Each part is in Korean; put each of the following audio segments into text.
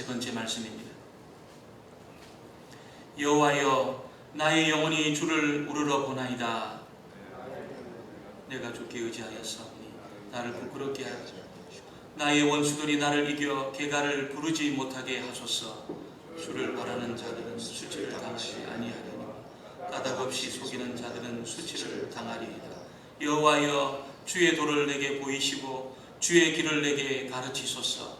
번째 말씀입니다. 여호와여, 나의 영혼이 주를 우러러 보나이다. 내가 주께 의지하였사오니 나를 부끄럽게 하지 마시고 나의 원수들이 나를 이겨 개가를 부르지 못하게 하소서. 주를 바라는 자들은 수치를 당하지 아니하려니와 까닭없이 속이는 자들은 수치를 당하리이다. 여호와여, 주의 도를 내게 보이시고 주의 길을 내게 가르치소서.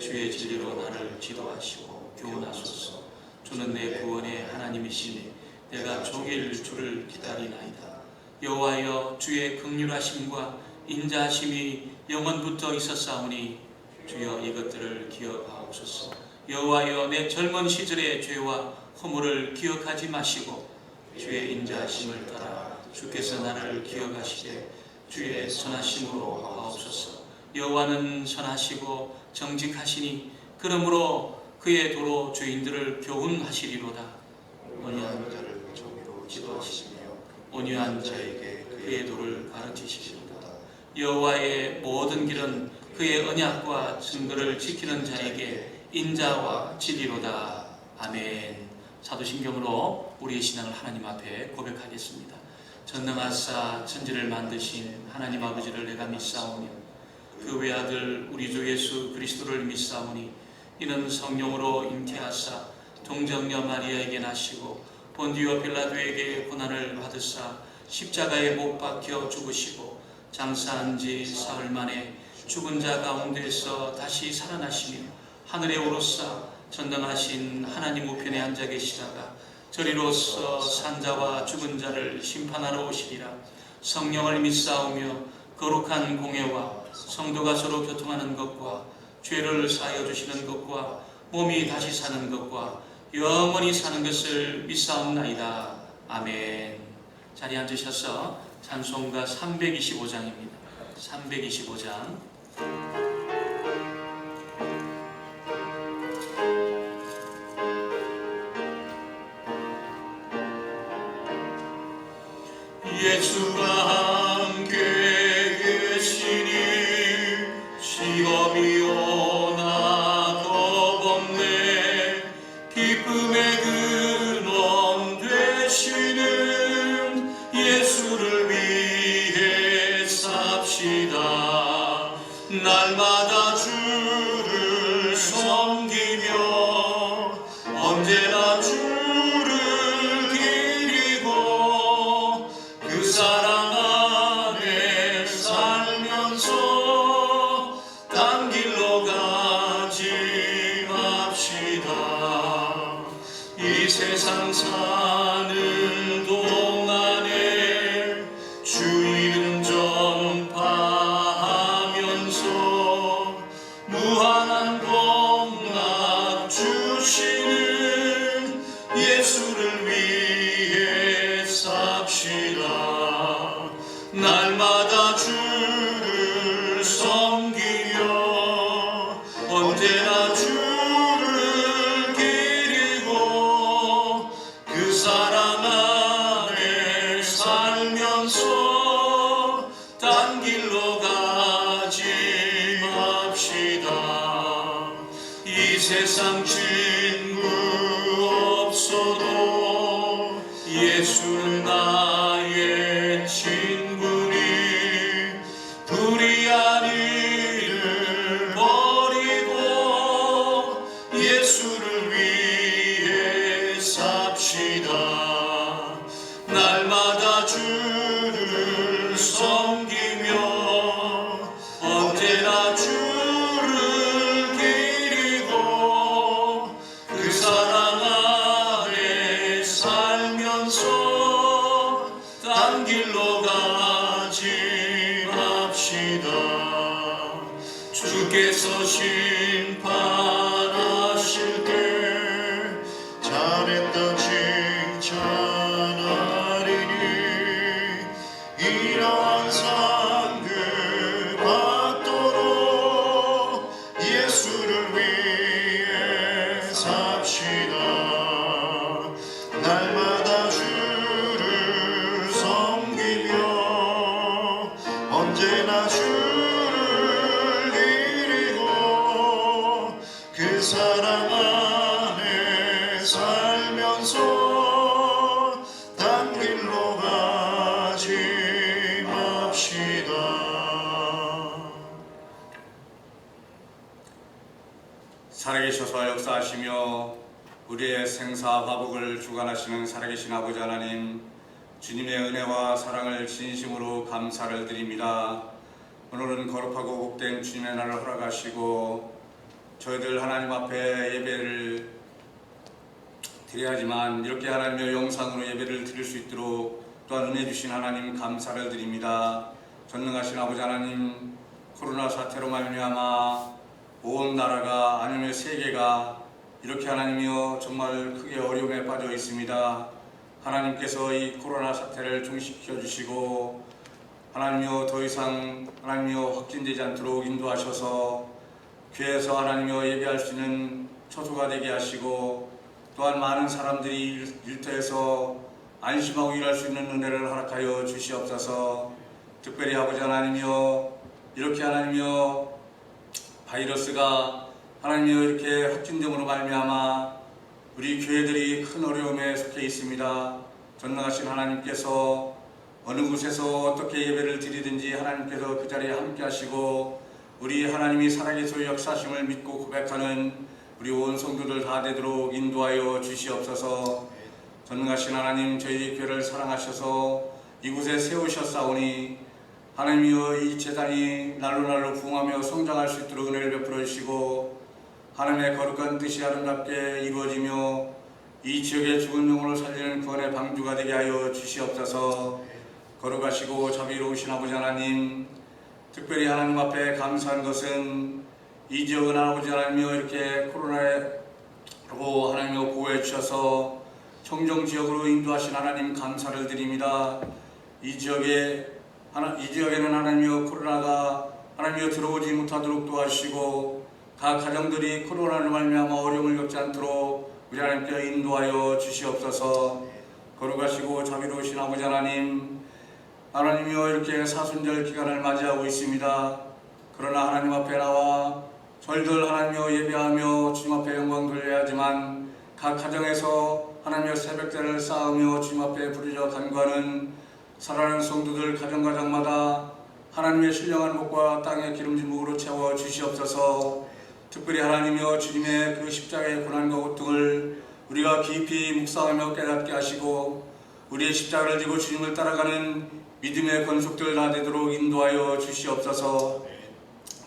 주의 진리로 나를 지도하시고 교훈하소서. 주는 내 구원의 하나님이시니 내가 종일 주를 기다리나이다. 여호와여, 주의 긍휼하심과 인자하심이 영원부터 있었사오니 주여 이것들을 기억하옵소서. 여호와여, 내 젊은 시절의 죄와 허물을 기억하지 마시고 주의 인자하심을 따라 주께서 나를 기억하시되 주의 선하심으로 하옵소서. 여호와는 선하시고 정직하시니 그러므로 그의 도로 죄인들을 교훈하시리로다. 온유한 자를 정의로 지도하시며 온유한 자에게 그의 도를 가르치시리로다. 여호와의 모든 길은 그의 언약과 증거를 지키는 자에게 인자와 진리로다. 아멘. 사도신경으로 우리의 신앙을 하나님 앞에 고백하겠습니다. 전능하사 천지를 만드신 하나님 아버지를 내가 믿사오며 그 외아들 우리 주 예수 그리스도를 믿사오니 이는 성령으로 잉태하사 동정녀 마리아에게 나시고 본디오 빌라도에게 고난을 받으사 십자가에 못 박혀 죽으시고 장사한 지 사흘 만에 죽은 자 가운데서 다시 살아나시며 하늘에 오르사 전능하신 하나님 우편에 앉아 계시다가 저리로서 산자와 죽은 자를 심판하러 오시리라. 성령을 믿사오며 거룩한 공예와 성도가 서로 교통하는 것과 죄를 사하여 주시는 것과 몸이 다시 사는 것과 영원히 사는 것을 믿사옵나이다. 아멘. 자리에 앉으셔서 찬송가 325장입니다. 325장. 예수가 함께 계시니 시험이 오나 겁없네. 기쁨의 근원 되시는 예수를 위해 삽시다. 날마다 주를 섬기며 언제나 주를 기리고 그 사랑 안에 살면서 딴 길로 가지 맙시다. 이 세상 사는 동안에 주 이름 전파하면서 무한한 복락 주시는 예수를 위해 삽시다. 날마다 주를 섬기며 언제나 주를 기리고 그 사랑 안에 살면서 딴 길로 가지 맙시다. 이 세상 친구 없어도 예수는 나의 친구니 불의한 일을 버리고 예수를 위해 삽시다. 날마다 주를 섬기며 언제나 주를 기리고 그 사랑 안에 살면서 딴 길로 가지 맙시다. 주께서 심판하실 때 잘했다 칭찬 비로소 역사하시며 우리의 생사 화복을 주관하시는 살아계신 아버지 하나님, 주님의 은혜와 사랑을 진심으로 감사를 드립니다. 오늘은 거룩하고 복된 주님의 날을 허락하시고 저희들 하나님 앞에 예배를 드려야지만 이렇게 하나님의 영상으로 예배를 드릴 수 있도록 또한 은혜 주신 하나님 감사를 드립니다. 전능하신 아버지 하나님, 코로나 사태로 말미암아 온 나라가 아니면 세계가 이렇게 하나님이여 정말 크게 어려움에 빠져 있습니다. 하나님께서 이 코로나 사태를 종식시켜 주시고 하나님이여 더 이상 하나님이여 확진되지 않도록 인도하셔서 교회에서 하나님이여 예배할 수 있는 처소가 되게 하시고 또한 많은 사람들이 일터에서 안심하고 일할 수 있는 은혜를 허락하여 주시옵소서. 특별히 아버지 하나님이여 이렇게 하나님이여 바이러스가 하나님이여 이렇게 확진됨으로 말미암아 우리 교회들이 큰 어려움에 속해 있습니다. 전능하신 하나님께서 어느 곳에서 어떻게 예배를 드리든지 하나님께서 그 자리에 함께 하시고 우리 하나님이 살아계셔 역사심을 믿고 고백하는 우리 온 성도들 다 되도록 인도하여 주시옵소서. 전능하신 하나님, 저희 교회를 사랑하셔서 이곳에 세우셨사오니 하나님이여 이 재단이 날로 부흥하며 성장할 수 있도록 은혜를 베풀어 주시고 하나님의 거룩한 뜻이 아름답게 이루어지며 이 지역의 죽은 영혼을 살리는 구원의 방주가 되게 하여 주시옵소서. 거룩하시고 자비로우신 아버지 하나님, 특별히 하나님 앞에 감사한 것은 이 지역은 아버지 하나님이여 이렇게 코로나로 하나님이여 보호해 주셔서 청정 지역으로 인도하신 하나님 감사를 드립니다. 이 지역에는 하나님이여 코로나가 하나님이여 들어오지 못하도록 도와주시고 각 가정들이 코로나로 말미암아 어려움을 겪지 않도록 우리 하나님께 인도하여 주시옵소서. 거룩하시고 자비로우신 아버지 하나님, 하나님이여 이렇게 사순절 기간을 맞이하고 있습니다. 그러나 하나님 앞에 나와 저희들 하나님이여 예배하며 주님 앞에 영광 돌려야 하지만 각 가정에서 하나님이여 새벽제를 쌓으며 주님 앞에 부르짖어 간구하는 사랑하는 성도들 가정마다 하나님의 신령한 복과 땅의 기름진 묵으로 채워 주시옵소서. 특별히 하나님이여 주님의 그 십자가의 고난과 고통을 우리가 깊이 묵상하며 깨닫게 하시고 우리의 십자가를 지고 주님을 따라가는 믿음의 건속들 다 되도록 인도하여 주시옵소서.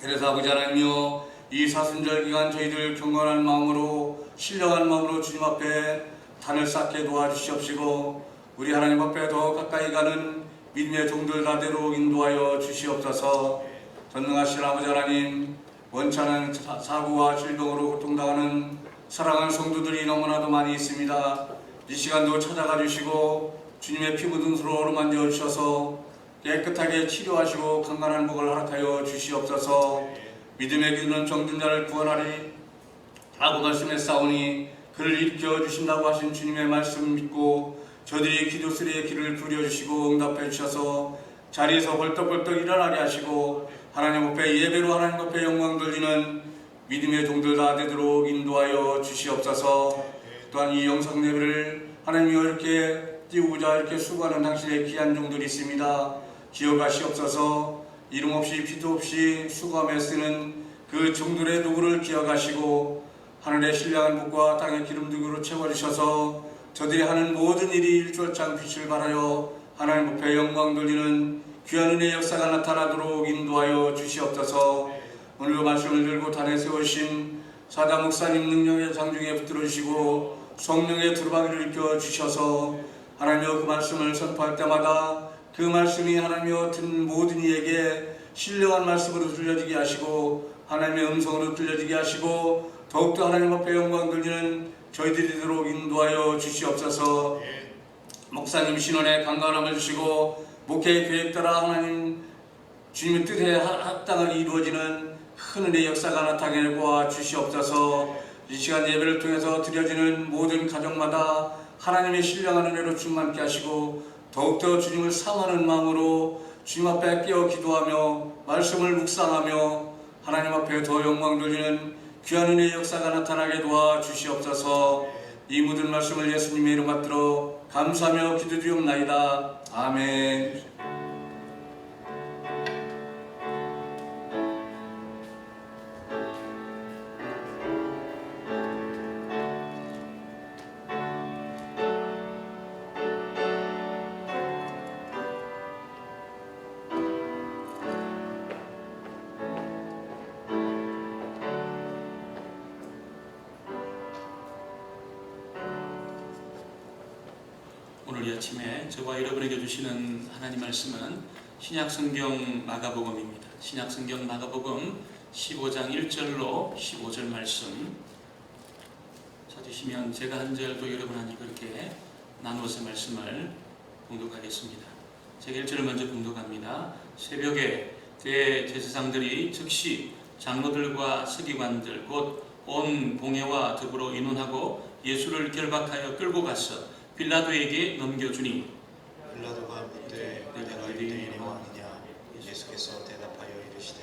그래서 아버지 하나님이여 이 사순절 기간 저희들 경건한 마음으로 신령한 마음으로 주님 앞에 단을 쌓게 도와주시옵시고 우리 하나님 앞에 더 가까이 가는 믿음의 종들 다 되도록 인도하여 주시옵소서. 전능하신 아버지 하나님, 원찮은 사고와 질병으로 고통당하는 사랑하는 성도들이 너무나도 많이 있습니다. 이 시간도 찾아가 주시고 주님의 피 묻은 수로 어루만져 주셔서 깨끗하게 치료하시고 강건한 복을 허락하여 주시옵소서. 믿음의 기도는 정든 자를 구원하리 라고 말씀했사오니 그를 일으켜 주신다고 하신 주님의 말씀 믿고 저들이 기도 소리에 귀를 기울여 주시고 응답해 주셔서 자리에서 벌떡벌떡 일어나게 하시고 하나님 앞에 예배로 하나님 앞에 영광 돌리는 믿음의 종들 다 되도록 인도하여 주시옵소서. 또한 이 영상 예배를 하나님이 이렇게 띄우고자 이렇게 수고하는 당신의 귀한 종들이 있습니다. 기억하시옵소서. 이름 없이 피도 없이 수고하며 쓰는 그 종들의 누구를 기억하시고 하늘의 신령한 복과 땅의 기름둥이로 채워주셔서 저들이 하는 모든 일이 일주일장 빛을 발하여 하나님 앞에 영광 돌리는 귀한 은혜의 역사가 나타나도록 인도하여 주시옵소서. 오늘 그 말씀을 들고 단에 세우신 사자 목사님 능력의 장중에 붙들어 주시고 성령의 두루마기를 일으켜 주셔서 하나님여 그 말씀을 선포할 때마다 그 말씀이 하나님여 듣는 모든 이에게 신령한 말씀으로 들려지게 하시고 하나님의 음성으로 들려지게 하시고 더욱더 하나님 앞에 영광 돌리는 저희들이 되도록 인도하여 주시옵소서. 목사님 신원에 강건함을 주시고 목회의 계획 따라 하나님 주님의 뜻에 합당하게 이루어지는 큰 은혜의 역사가 나타내고 주시옵소서. 이 시간 예배를 통해서 드려지는 모든 가정마다 하나님의 신령한 은혜로 충만케 하시고 더욱더 주님을 사모하는 마음으로 주님 앞에 깨어 기도하며 말씀을 묵상하며 하나님 앞에 더 영광 돌리는 귀한 은혜의 역사가 나타나게 도와주시옵소서. 이 모든 말씀을 예수님의 이름 받들어 감사하며 기도드리옵나이다. 아멘. 오늘 이 아침에 저와 여러분에게 주시는 하나님 말씀은 신약성경 마가복음입니다. 신약성경 마가복음 15장 1절로 15절 말씀 찾으시면 제가 한 절도 여러분 한 절 그렇게 나누어서 말씀을 봉독하겠습니다. 제가 1절을 먼저 봉독합니다. 새벽에 대제사장들이 즉시 장로들과 서기관들 곧 온 공회와 더불어 의논하고 예수를 결박하여 끌고 가서 빌라도에게 넘겨주니 빌라도가 묻되 내가 유대인의 왕이냐? 예수께서 대답하여 이르시되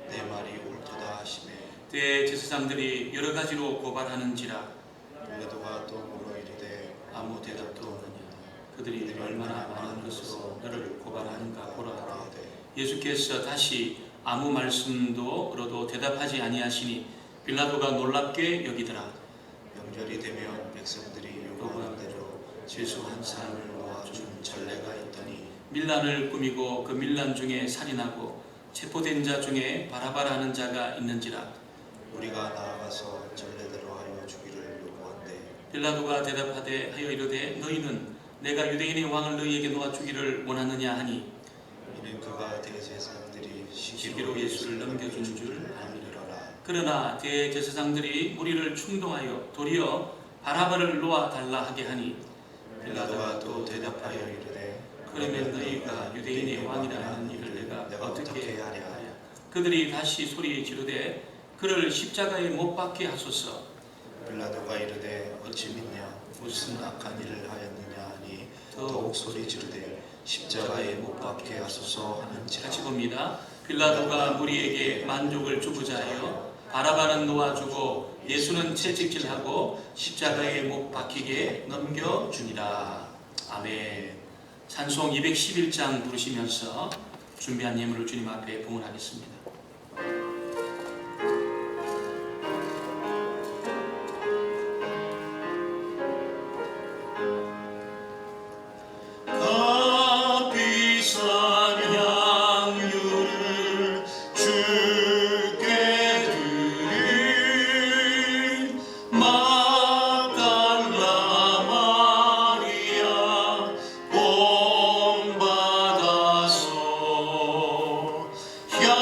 내 말이 옳도다 하시매 대제사장들이 여러 가지로 고발하는지라 빌라도가 또 물어 이르되 아무 대답도 없느냐. 그들이 얼마나 많은 것으로 너를 고발하는가 보라 하되 예수께서 다시 아무 말씀도 얻어도 대답하지 아니하시니 빌라도가 놀랍게 여기더라. 명절이 되면 백성들이 요구하는 대로 죄수 한 사람을 놓아준 전례가 있더니 밀란을 꾸미고 그 밀란 중에 살인하고 체포된 자 중에 바라바라는 자가 있는지라. 우리가 나아가서 전례대로 하여 주기를 요구한대 빌라도가 대답하되 하여 이르되 너희는 내가 유대인의 왕을 너희에게 놓아주기를 원하느냐 하니 이는 그가 대제사장들이 시기로 예수를 넘겨준 줄 알미르라. 그러나 대제사장들이 무리를 충동하여 도리어 바라바를 놓아 달라 하게 하니 빌라도가 또 대답하여 이르되 그러면 너희가 유대인의 왕이라는 일을 내가 어떻게 하랴. 그들이 다시 소리 지르되 그를 십자가에 못 박게 하소서. 빌라도가 이르되 어찌 믿냐? 무슨 악한 일을 하였느냐 하니 더욱 소리 지르되 십자가에 못 박게 하소서 하는지라. 같이 봅니다. 빌라도가 무리에게 만족을 주고자 하여 바라바는 놓아주고 예수는 채찍질하고 십자가에 못 박히게 넘겨주니라. 아멘. 찬송 211장 부르시면서 준비한 예물을 주님 앞에 봉헌하겠습니다. 야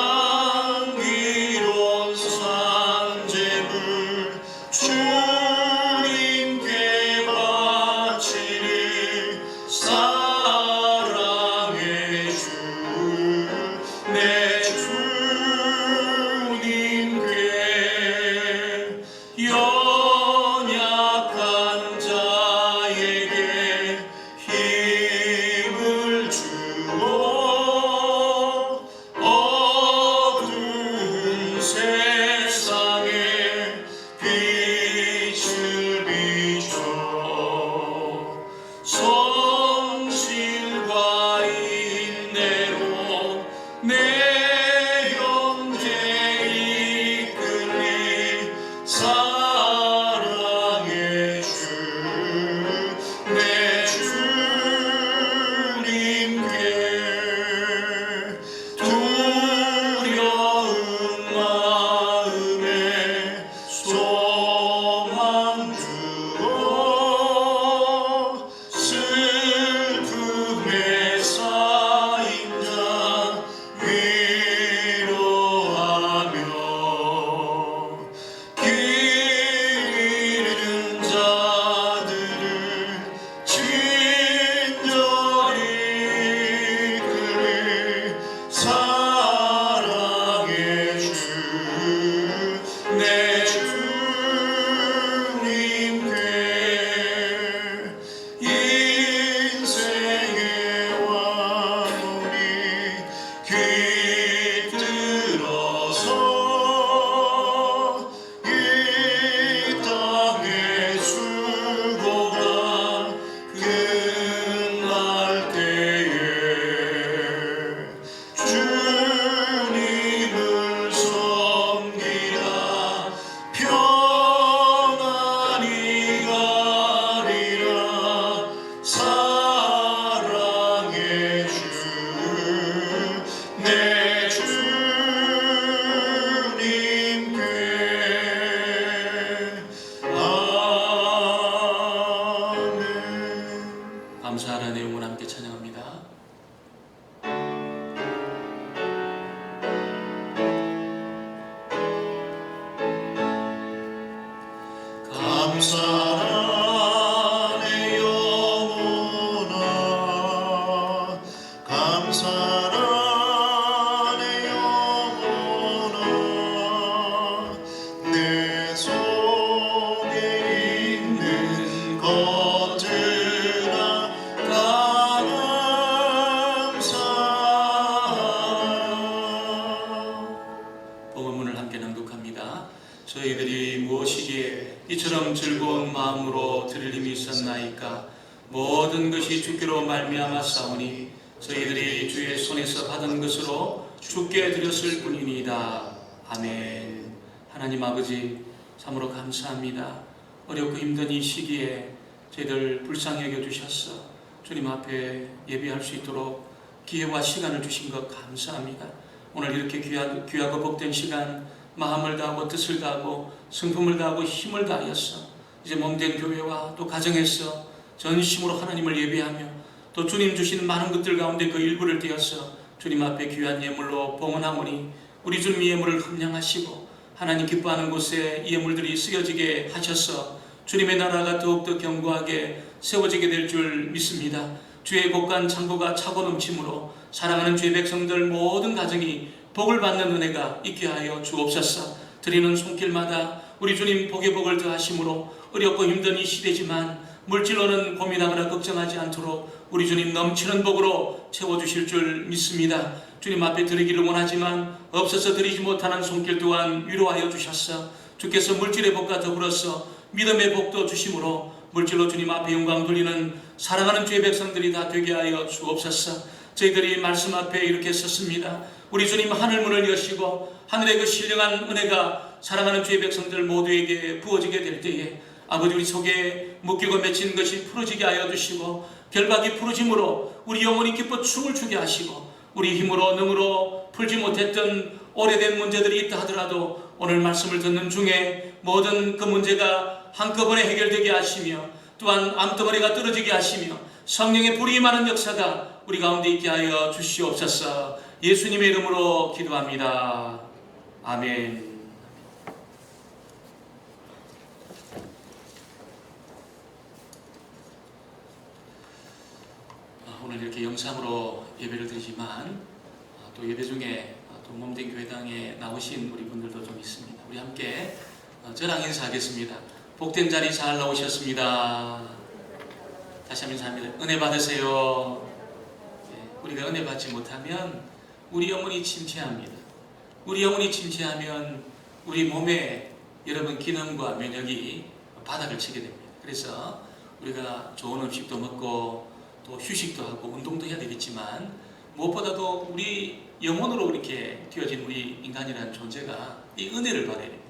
감사하라 내용을 함께 찬양합니다. 감사라 내 영혼아 감사라 내 영혼아 내 속에 있는 것들아 다 감사하라. 복음문을 함께 낭독합니다. 저희들이 무엇이기에 이처럼 즐거운 마음으로 드릴 힘이 있었나이까. 모든 것이 주께로 말미암아 싸우니 저희들이 주의 손에서 받은 것으로 주께 드렸을 뿐이니이다. 아멘. 하나님 아버지, 참으로 감사합니다. 어렵고 힘든 이 시기에 저희들 불쌍히 여겨주셔서 주님 앞에 예배할 수 있도록 기회와 시간을 주신 것 감사합니다. 오늘 이렇게 귀하고 복된 시간, 마음을 다하고 뜻을 다하고 성품을 다하고 힘을 다하여서 이제 몸된 교회와 또 가정에서 전심으로 하나님을 예배하며 또 주님 주시는 많은 것들 가운데 그 일부를 떼어서 주님 앞에 귀한 예물로 봉헌하오니 우리 주님 이 예물을 흠량하시고 하나님 기뻐하는 곳에 이 예물들이 쓰여지게 하셔서 주님의 나라가 더욱더 견고하게 세워지게 될 줄 믿습니다. 주의 곳간 창고가 차고 넘침으로 사랑하는 주의 백성들 모든 가정이 복을 받는 은혜가 있게 하여 주옵소서. 드리는 손길마다 우리 주님 복의 복을 더하심으로 어렵고 힘든 이 시대지만 물질로는 고민하거나 걱정하지 않도록 우리 주님 넘치는 복으로 채워주실 줄 믿습니다. 주님 앞에 드리기를 원하지만 없어서 드리지 못하는 손길 또한 위로하여 주셨어. 주께서 물질의 복과 더불어서 믿음의 복도 주심으로 물질로 주님 앞에 영광 돌리는 사랑하는 주의 백성들이 다 되게 하여 주옵소서. 저희들이 말씀 앞에 이렇게 섰습니다. 우리 주님 하늘문을 여시고 하늘의 그 신령한 은혜가 사랑하는 주의 백성들 모두에게 부어지게 될 때에 아버지 우리 속에 묶이고 맺힌 것이 풀어지게 하여 주시고 결박이 풀어짐으로 우리 영혼이 기뻐 춤을 추게 하시고 우리 힘으로 능으로 풀지 못했던 오래된 문제들이 있다 하더라도 오늘 말씀을 듣는 중에 모든 그 문제가 한꺼번에 해결되게 하시며 또한 암덩어리가 떨어지게 하시며 성령의 불이 임하는 역사가 우리 가운데 있게 하여 주시옵소서. 예수님의 이름으로 기도합니다. 아멘. 오늘 이렇게 영상으로 예배를 드리지만 또 예배 중에 또 몸된 교회당에 나오신 우리 분들도 좀 있습니다. 우리 함께 저랑 인사하겠습니다. 복된 자리 잘 나오셨습니다. 다시 한번 인사합니다. 은혜 받으세요. 우리가 은혜 받지 못하면 우리 영혼이 침체합니다. 우리 영혼이 침체하면 우리 몸의 여러분 기능과 면역이 바닥을 치게 됩니다. 그래서 우리가 좋은 음식도 먹고 또 휴식도 하고 운동도 해야 되겠지만 무엇보다도 우리 영혼으로 이렇게 튀어진 우리 인간이라는 존재가 이 은혜를 받아야 됩니다.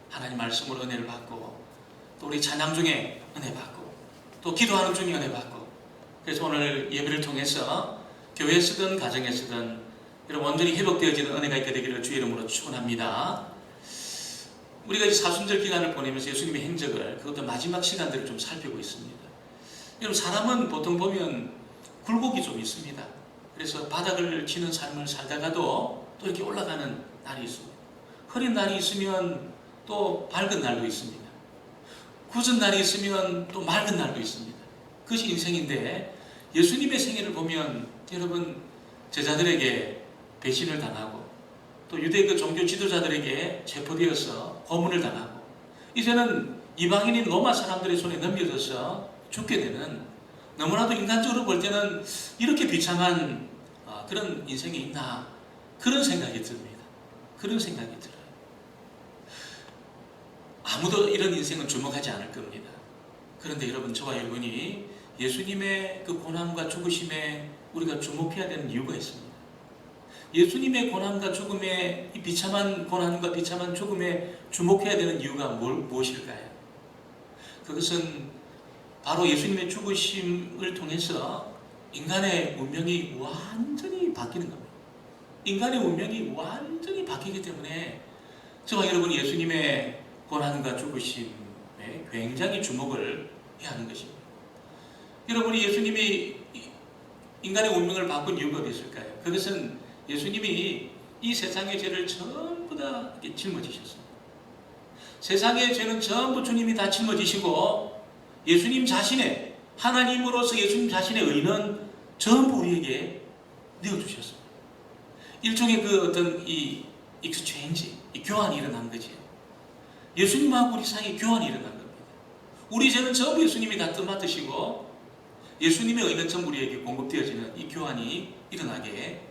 하나님 말씀으로 은혜를 받고 또 우리 찬양 중에 은혜 받고 또 기도하는 중에 은혜 받고 그래서 오늘 예배를 통해서 교회에서든 가정에서든 여러분 완전히 회복되어지는 은혜가 있게 되기를 주의 이름으로 축원합니다. 우리가 이제 사순절 기간을 보내면서 예수님의 행적을 그것도 마지막 시간들을 좀 살피고 있습니다. 여러분 사람은 보통 보면 굴곡이 좀 있습니다. 그래서 바닥을 치는 삶을 살다가도 또 이렇게 올라가는 날이 있습니다. 흐린 날이 있으면 또 밝은 날도 있습니다. 굳은 날이 있으면 또 맑은 날도 있습니다. 그것이 인생인데 예수님의 생애를 보면 여러분 제자들에게 배신을 당하고 또 유대 그 종교 지도자들에게 체포되어서 고문을 당하고 이제는 이방인인 로마 사람들의 손에 넘겨져서 죽게 되는 너무나도 인간적으로 볼 때는 이렇게 비참한 그런 인생이 있나 그런 생각이 듭니다. 그런 생각이 들어요. 아무도 이런 인생은 주목하지 않을 겁니다. 그런데 여러분 저와 여러분이 예수님의 그 고난과 죽으심에 우리가 주목해야 되는 이유가 있습니다. 예수님의 고난과 죽음에 이 비참한 고난과 비참한 죽음에 주목해야 되는 이유가 무엇일까요? 그것은 바로 예수님의 죽으심을 통해서 인간의 운명이 완전히 바뀌는 겁니다. 인간의 운명이 완전히 바뀌기 때문에 저와 여러분이 예수님의 고난과 죽으심에 굉장히 주목을 해야 하는 것입니다. 여러분이 예수님이 인간의 운명을 바꾼 이유가 어디 있을까요? 그것은 예수님이 이 세상의 죄를 전부 다 짊어지셨습니다. 세상의 죄는 전부 주님이 다 짊어지시고 예수님 자신의 하나님으로서 예수님 자신의 의는 전부 우리에게 내어주셨습니다. 일종의 그 어떤 이 익스체인지, 이 교환이 일어난 거죠. 예수님하고 우리 사이에 교환이 일어난 겁니다. 우리 죄는 전부 예수님이 다 떠맡으시고 예수님의 의는 전부 우리에게 공급되어지는 이 교환이 일어나게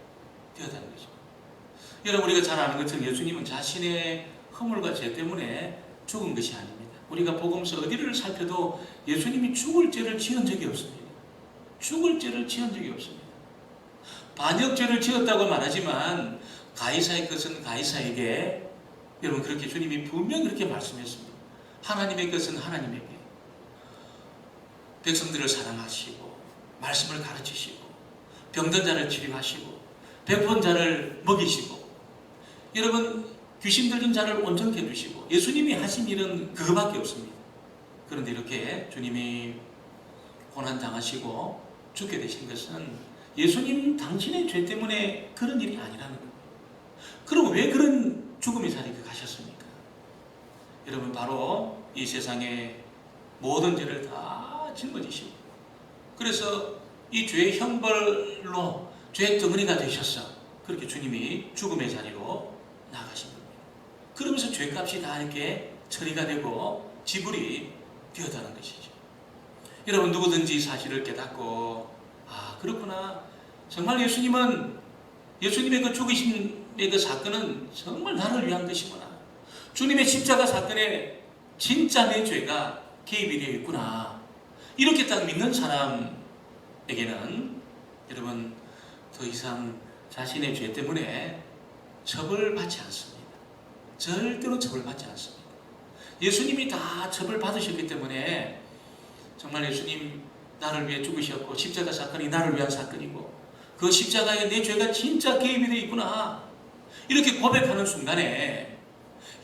되었다는 거죠. 여러분, 우리가 잘 아는 것처럼 예수님은 자신의 허물과 죄 때문에 죽은 것이 아닙니다. 우리가 복음서 어디를 살펴도 예수님이 죽을 죄를 지은 적이 없습니다. 죽을 죄를 지은 적이 없습니다. 반역죄를 지었다고 말하지만 가이사의 것은 가이사에게, 여러분 그렇게 주님이 분명히 그렇게 말씀했습니다. 하나님의 것은 하나님에게. 백성들을 사랑하시고 말씀을 가르치시고 병든 자를 치료하시고 배고픈 자를 먹이시고 여러분 귀신 들린 자를 온전케 해주시고 예수님이 하신 일은 그거밖에 없습니다. 그런데 이렇게 주님이 고난당하시고 죽게 되신 것은 예수님 당신의 죄 때문에 그런 일이 아니라는 겁니다. 그럼 왜 그런 죽음의 자리에 가셨습니까? 여러분, 바로 이 세상의 모든 죄를 다 짊어지시고 그래서 이 죄의 형벌로 죄의 덩어리가 되셔서 그렇게 주님이 죽음의 자리로 나가신 겁니다. 그러면서 죄값이 다 이렇게 처리가 되고 지불이 되었다는 것이죠. 여러분, 누구든지 사실을 깨닫고 그렇구나, 정말 예수님의 그 죽으심의 그 사건은 정말 나를 위한 것이구나, 주님의 십자가 사건에 진짜 내 죄가 개입이 되어 있구나, 이렇게 딱 믿는 사람에게는 여러분 더 이상 자신의 죄 때문에 처벌받지 않습니다. 절대로 처벌받지 않습니다. 예수님이 다 처벌받으셨기 때문에 정말 예수님 나를 위해 죽으셨고 십자가 사건이 나를 위한 사건이고 그 십자가에 내 죄가 진짜 개입이 되어 있구나, 이렇게 고백하는 순간에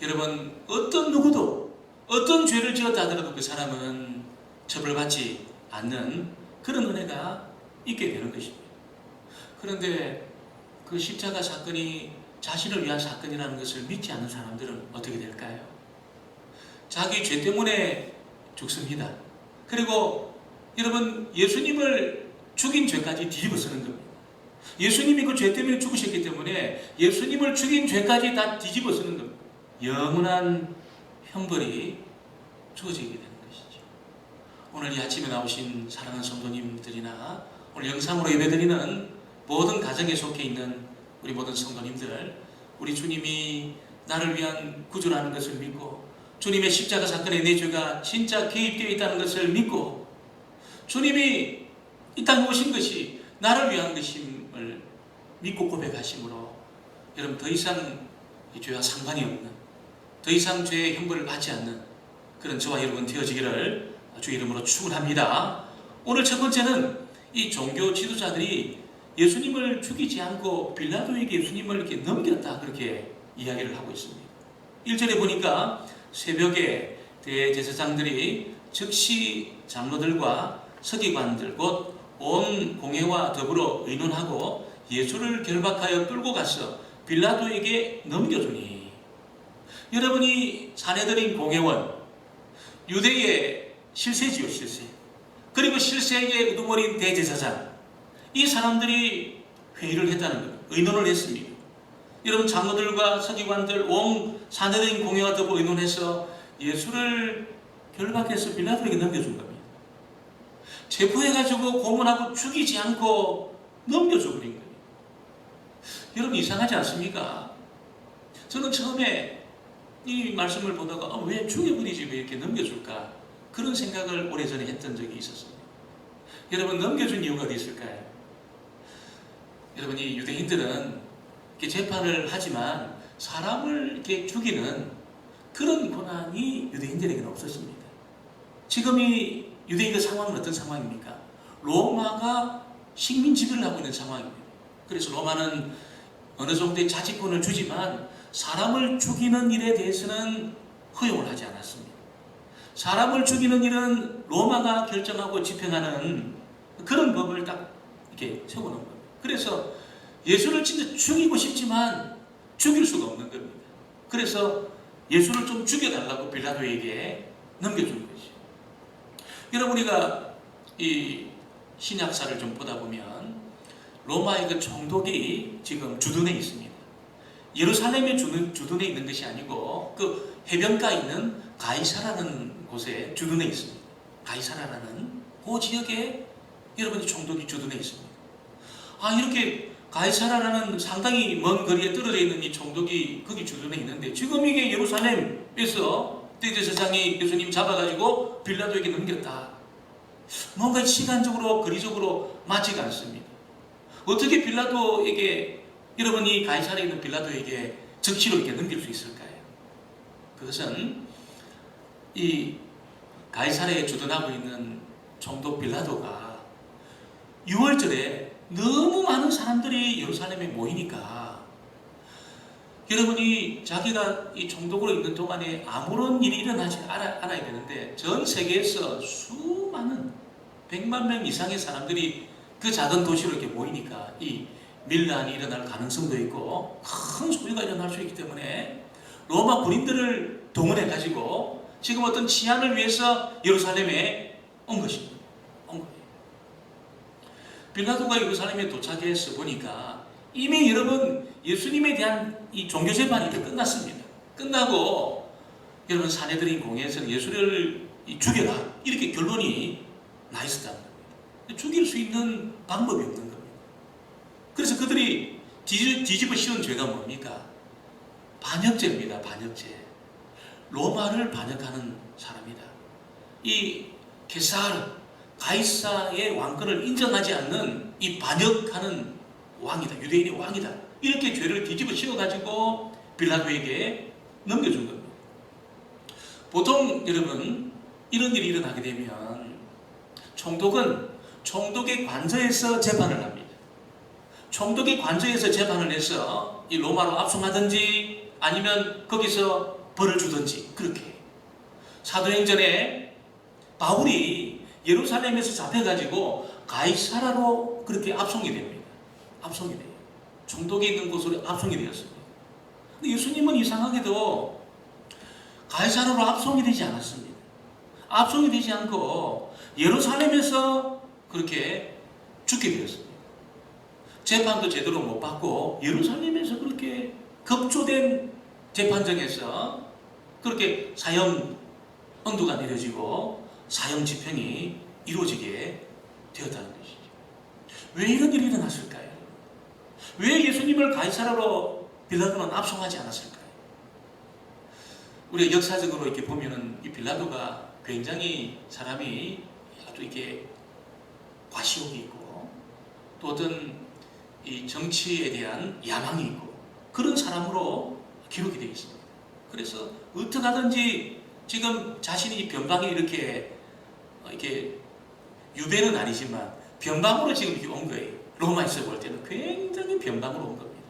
여러분 어떤 누구도 어떤 죄를 지었다 하더라도 그 사람은 처벌받지 않는 그런 은혜가 있게 되는 것입니다. 그런데 그 십자가 사건이 자신을 위한 사건이라는 것을 믿지 않는 사람들은 어떻게 될까요? 자기 죄 때문에 죽습니다. 그리고 여러분 예수님을 죽인 죄까지 뒤집어 쓰는 겁니다. 예수님이 그 죄 때문에 죽으셨기 때문에 예수님을 죽인 죄까지 다 뒤집어 쓰는 겁니다. 영원한 형벌이 주어지게 되는 것이죠. 오늘 이 아침에 나오신 사랑하는 성도님들이나 오늘 영상으로 예배드리는 모든 가정에 속해 있는 우리 모든 성도님들, 우리 주님이 나를 위한 구주라는 것을 믿고 주님의 십자가 사건에 내 죄가 진짜 개입되어 있다는 것을 믿고 주님이 이 땅에 오신 것이 나를 위한 것임을 믿고 고백하심으로 여러분 더 이상 이 죄와 상관이 없는, 더 이상 죄의 형벌을 받지 않는 그런 저와 여러분 되어지기를 주 이름으로 축원합니다. 오늘 첫 번째는 이 종교 지도자들이 예수님을 죽이지 않고 빌라도에게 예수님을 이렇게 넘겼다, 그렇게 이야기를 하고 있습니다. 1절에 보니까 새벽에 대제사장들이 즉시 장로들과 서기관들 곧 온 공회와 더불어 의논하고 예수를 결박하여 끌고 가서 빌라도에게 넘겨주니, 여러분이 사내들인 공회원, 유대의 실세지요, 실세. 그리고 실세의 우두머리인 대제사장, 이 사람들이 회의를 했다는 겁니다. 의논을 했습니다. 여러분 장로들과 서기관들, 온 사내들인 공회와 더불어 의논해서 예수를 결박해서 빌라도에게 넘겨준 겁니다. 체포해가지고 고문하고 죽이지 않고 넘겨줘버린 거예요. 여러분 이상하지 않습니까? 저는 처음에 이 말씀을 보다가 왜 죽여버리지, 왜 이렇게 넘겨줄까, 그런 생각을 오래전에 했던 적이 있었습니다. 여러분 넘겨준 이유가 어디 있을까요? 여러분 이 유대인들은 이렇게 재판을 하지만 사람을 이렇게 죽이는 그런 권한이 유대인들에게는 없었습니다. 지금 이 유대인의 상황은 어떤 상황입니까? 로마가 식민 지배를 하고 있는 상황입니다. 그래서 로마는 어느 정도의 자치권을 주지만 사람을 죽이는 일에 대해서는 허용을 하지 않았습니다. 사람을 죽이는 일은 로마가 결정하고 집행하는 그런 법을 딱 이렇게 세워놓은 겁니다. 그래서 예수를 진짜 죽이고 싶지만 죽일 수가 없는 겁니다. 그래서 예수를 좀 죽여달라고 빌라도에게 넘겨준 것이죠. 여러분, 우리가 이 신약사를 좀 보다 보면 로마의 그 총독이 지금 주둔해 있습니다. 예루살렘에 주둔해 있는 것이 아니고 그 해변가에 있는 가이사라는 곳에 주둔해 있습니다. 가이사라는 그 지역에 여러분이 총독이 주둔해 있습니다. 이렇게 가이사라라는 상당히 먼 거리에 떨어져 있는 이 총독이 거기 주둔해 있는데 지금 이게 예루살렘에서 대제사장이 예수님 잡아가지고 빌라도에게 넘겼다. 뭔가 시간적으로 거리적으로 맞지가 않습니다. 어떻게 빌라도에게, 여러분이 가이사라에 있는 빌라도에게 적시로 이렇게 넘길 수 있을까요? 그것은 이 가이사라에 주둔하고 있는 총독 빌라도가 6월절에 너무 많은 사람들이 예루살렘에 모이니까, 여러분이 자기가 이 총독으로 있는 동안에 아무런 일이 일어나지 않아야 되는데 전 세계에서 수많은 100만 명 이상의 사람들이 그 작은 도시로 이렇게 모이니까 이 밀란이 일어날 가능성도 있고 큰 소유가 일어날 수 있기 때문에 로마 군인들을 동원해 가지고 지금 어떤 치안을 위해서 예루살렘에 온 것입니다. 온 거예요. 빌라도가 예루살렘에 도착해서 보니까 이미 여러분 예수님에 대한 이 종교 재판이 끝났습니다. 끝나고 여러분 사내들인 공회에서는 예수를 죽여라 이렇게 결론이 나 있었다는 겁니다. 죽일 수 있는 방법이 없는 겁니다. 그래서 그들이 뒤집어 씌운 죄가 뭡니까? 반역죄입니다. 반역죄. 로마를 반역하는 사람이다. 이 케사르, 가이사의 왕권을 인정하지 않는 이 반역하는 왕이다. 유대인의 왕이다. 이렇게 죄를 뒤집어 씌워가지고 빌라도에게 넘겨준 겁니다. 보통 여러분 이런 일이 일어나게 되면 총독은 총독의 관저에서 재판을 합니다. 총독의 관저에서 재판을 해서 이 로마로 압송하든지 아니면 거기서 벌을 주든지 그렇게 해요. 사도행전에 바울이 예루살렘에서 잡혀가지고 가이사라로 그렇게 압송이 됩니다. 압송이 돼요. 총독이 있는 곳으로 압송이 되었습니다. 근데 예수님은 이상하게도 가이사라로 압송이 되지 않았습니다. 압송이 되지 않고 예루살렘에서 그렇게 죽게 되었습니다. 재판도 제대로 못 받고 예루살렘에서 그렇게 급조된 재판정에서 그렇게 사형 언도가 내려지고 사형 집행이 이루어지게 되었다는 것이죠. 왜 이런 일이 일어났을까요? 왜 예수님을 가이사라로 빌라도는 압송하지 않았을까요? 우리가 역사적으로 이렇게 보면은 이 빌라도가 굉장히 사람이 아주 이렇게 과시욕이 있고 또 어떤 이 정치에 대한 야망이 있고 그런 사람으로 기록이 되어 있습니다. 그래서 어떻게 하든지 지금 자신이 변방에 이렇게 유배는 아니지만 변방으로 지금 이렇게 온 거예요. 로마에서 볼 때는 굉장히 변방으로 온 겁니다.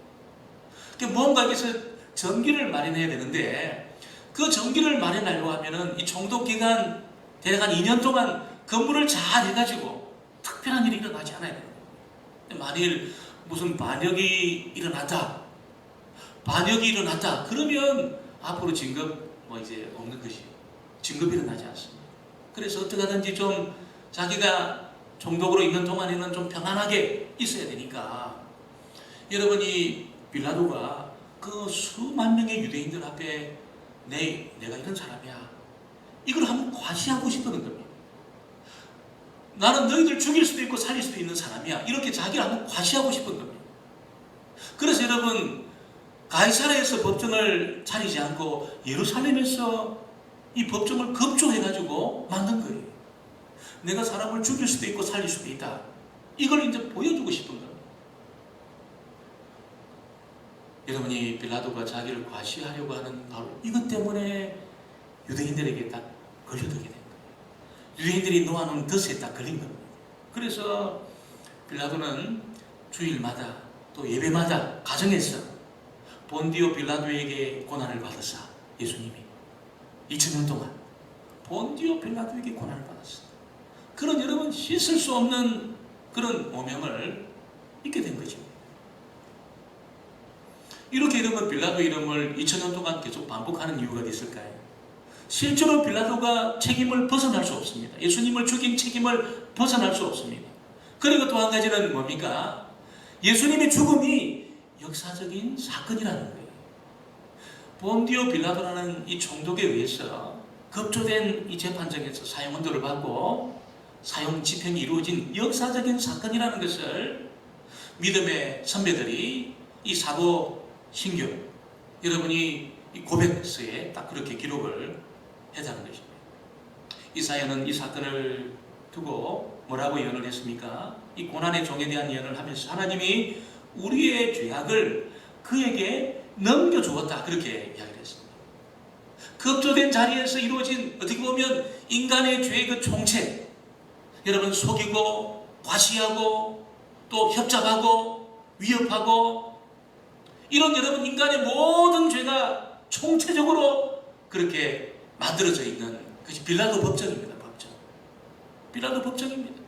뭔가 여기서 전기를 마련해야 되는데 그 전기를 마련하려고 하면은 이 총독 기간 대략 한 2년 동안 근무를 잘 해가지고 특별한 일이 일어나지 않아야 됩니다. 만일 무슨 반역이 일어났다 그러면 앞으로 진급 이제 없는 것이 진급이 일어나지 않습니다. 그래서 어떻게 하든지 좀 자기가 총독으로 있는 동안에는 좀 평안하게 있어야 되니까 여러분이 빌라도가 그 수만 명의 유대인들 앞에 내가 이런 사람이야 이걸 한번 과시하고 싶었던 겁니다. 나는 너희들 죽일 수도 있고 살릴 수도 있는 사람이야 이렇게 자기를 한번 과시하고 싶은 겁니다. 그래서 여러분 가이사라에서 법정을 차리지 않고 예루살렘에서 이 법정을 급조해가지고 만든 거예요. 내가 사람을 죽일 수도 있고 살릴 수도 있다. 이걸 이제 보여주고 싶은 겁니다. 여러분이 빌라도가 자기를 과시하려고 하는 바로 이것 때문에 유대인들에게 딱 걸려들게 된 거예요. 유대인들이 놓아놓은 덫에 딱 걸린 겁니다. 그래서 빌라도는 주일마다 또 예배마다 가정에서 본디오 빌라도에게 고난을 받으사 예수님이 2000년 동안 본디오 빌라도에게 고난을 받았어요. 그런 여러분 씻을 수 없는 그런 오명을 입게 된 거죠. 이렇게 여러분 빌라도 이름을 2000년 동안 계속 반복하는 이유가 있을까요? 실제로 빌라도가 책임을 벗어날 수 없습니다. 예수님을 죽인 책임을 벗어날 수 없습니다. 그리고 또 한 가지는 뭡니까? 예수님의 죽음이 역사적인 사건이라는 거예요. 본디오 빌라도라는 이 총독에 의해서 급조된 이 재판정에서 사형 언도를 받고 사형 집행이 이루어진 역사적인 사건이라는 것을 믿음의 선배들이 이 사도 신경, 여러분이 이 고백서에 딱 그렇게 기록을 했다는 것입니다. 이사야는 이 사건을 두고 뭐라고 예언을 했습니까? 이 고난의 종에 대한 예언을 하면서 하나님이 우리의 죄악을 그에게 넘겨주었다, 그렇게 이야기를 했습니다. 급조된 자리에서 이루어진 어떻게 보면 인간의 죄의 그 총체, 여러분 속이고 과시하고 또 협잡하고 위협하고 이런 여러분 인간의 모든 죄가 총체적으로 그렇게 만들어져 있는 그것이 빌라도 법정입니다. 법정. 빌라도 법정입니다.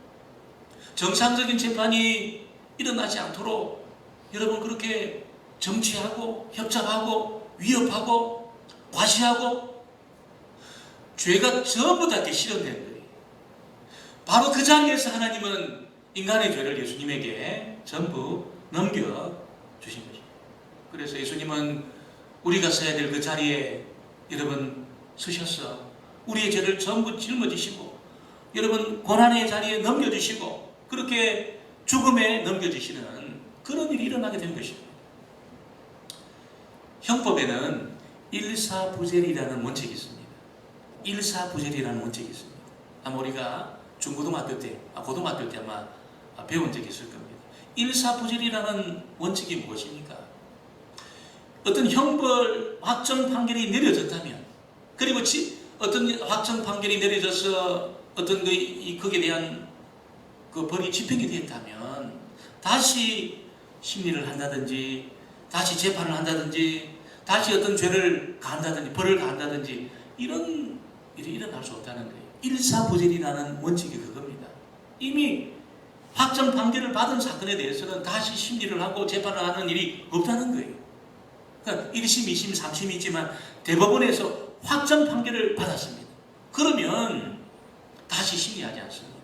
정상적인 재판이 일어나지 않도록 여러분 그렇게 정치하고 협잡하고 위협하고 과시하고 죄가 전부 다 이렇게 실현된 거예요. 바로 그 자리에서 하나님은 인간의 죄를 예수님에게 전부 넘겨주신 것입니다. 그래서 예수님은 우리가 서야 될 그 자리에 여러분 서셔서 우리의 죄를 전부 짊어지시고 여러분 고난의 자리에 넘겨주시고 그렇게 죽음에 넘겨주시는 그런 일이 일어나게 된 것입니다. 형법에는 일사부재리라는 원칙이 있습니다. 일사부재리라는 원칙이 있습니다. 아마 우리가 중고등학교 때, 고등학교 때 아마 배운 적이 있을 겁니다. 일사부재리라는 원칙이 무엇입니까? 어떤 형벌 확정 판결이 내려졌다면, 그리고 어떤 확정 판결이 내려져서 어떤 거기에 대한 그 벌이 집행이 됐다면 다시 심리를 한다든지 다시 재판을 한다든지 다시 어떤 죄를 가한다든지 벌을 가한다든지 이런 일이 일어날 수 없다는 거예요. 일사부재리라는 원칙이 그겁니다. 이미 확정 판결을 받은 사건에 대해서는 다시 심리를 하고 재판을 하는 일이 없다는 거예요. 그러니까 1심, 2심, 3심이 있지만 대법원에서 확정 판결을 받았습니다. 그러면 다시 심리하지 않습니다.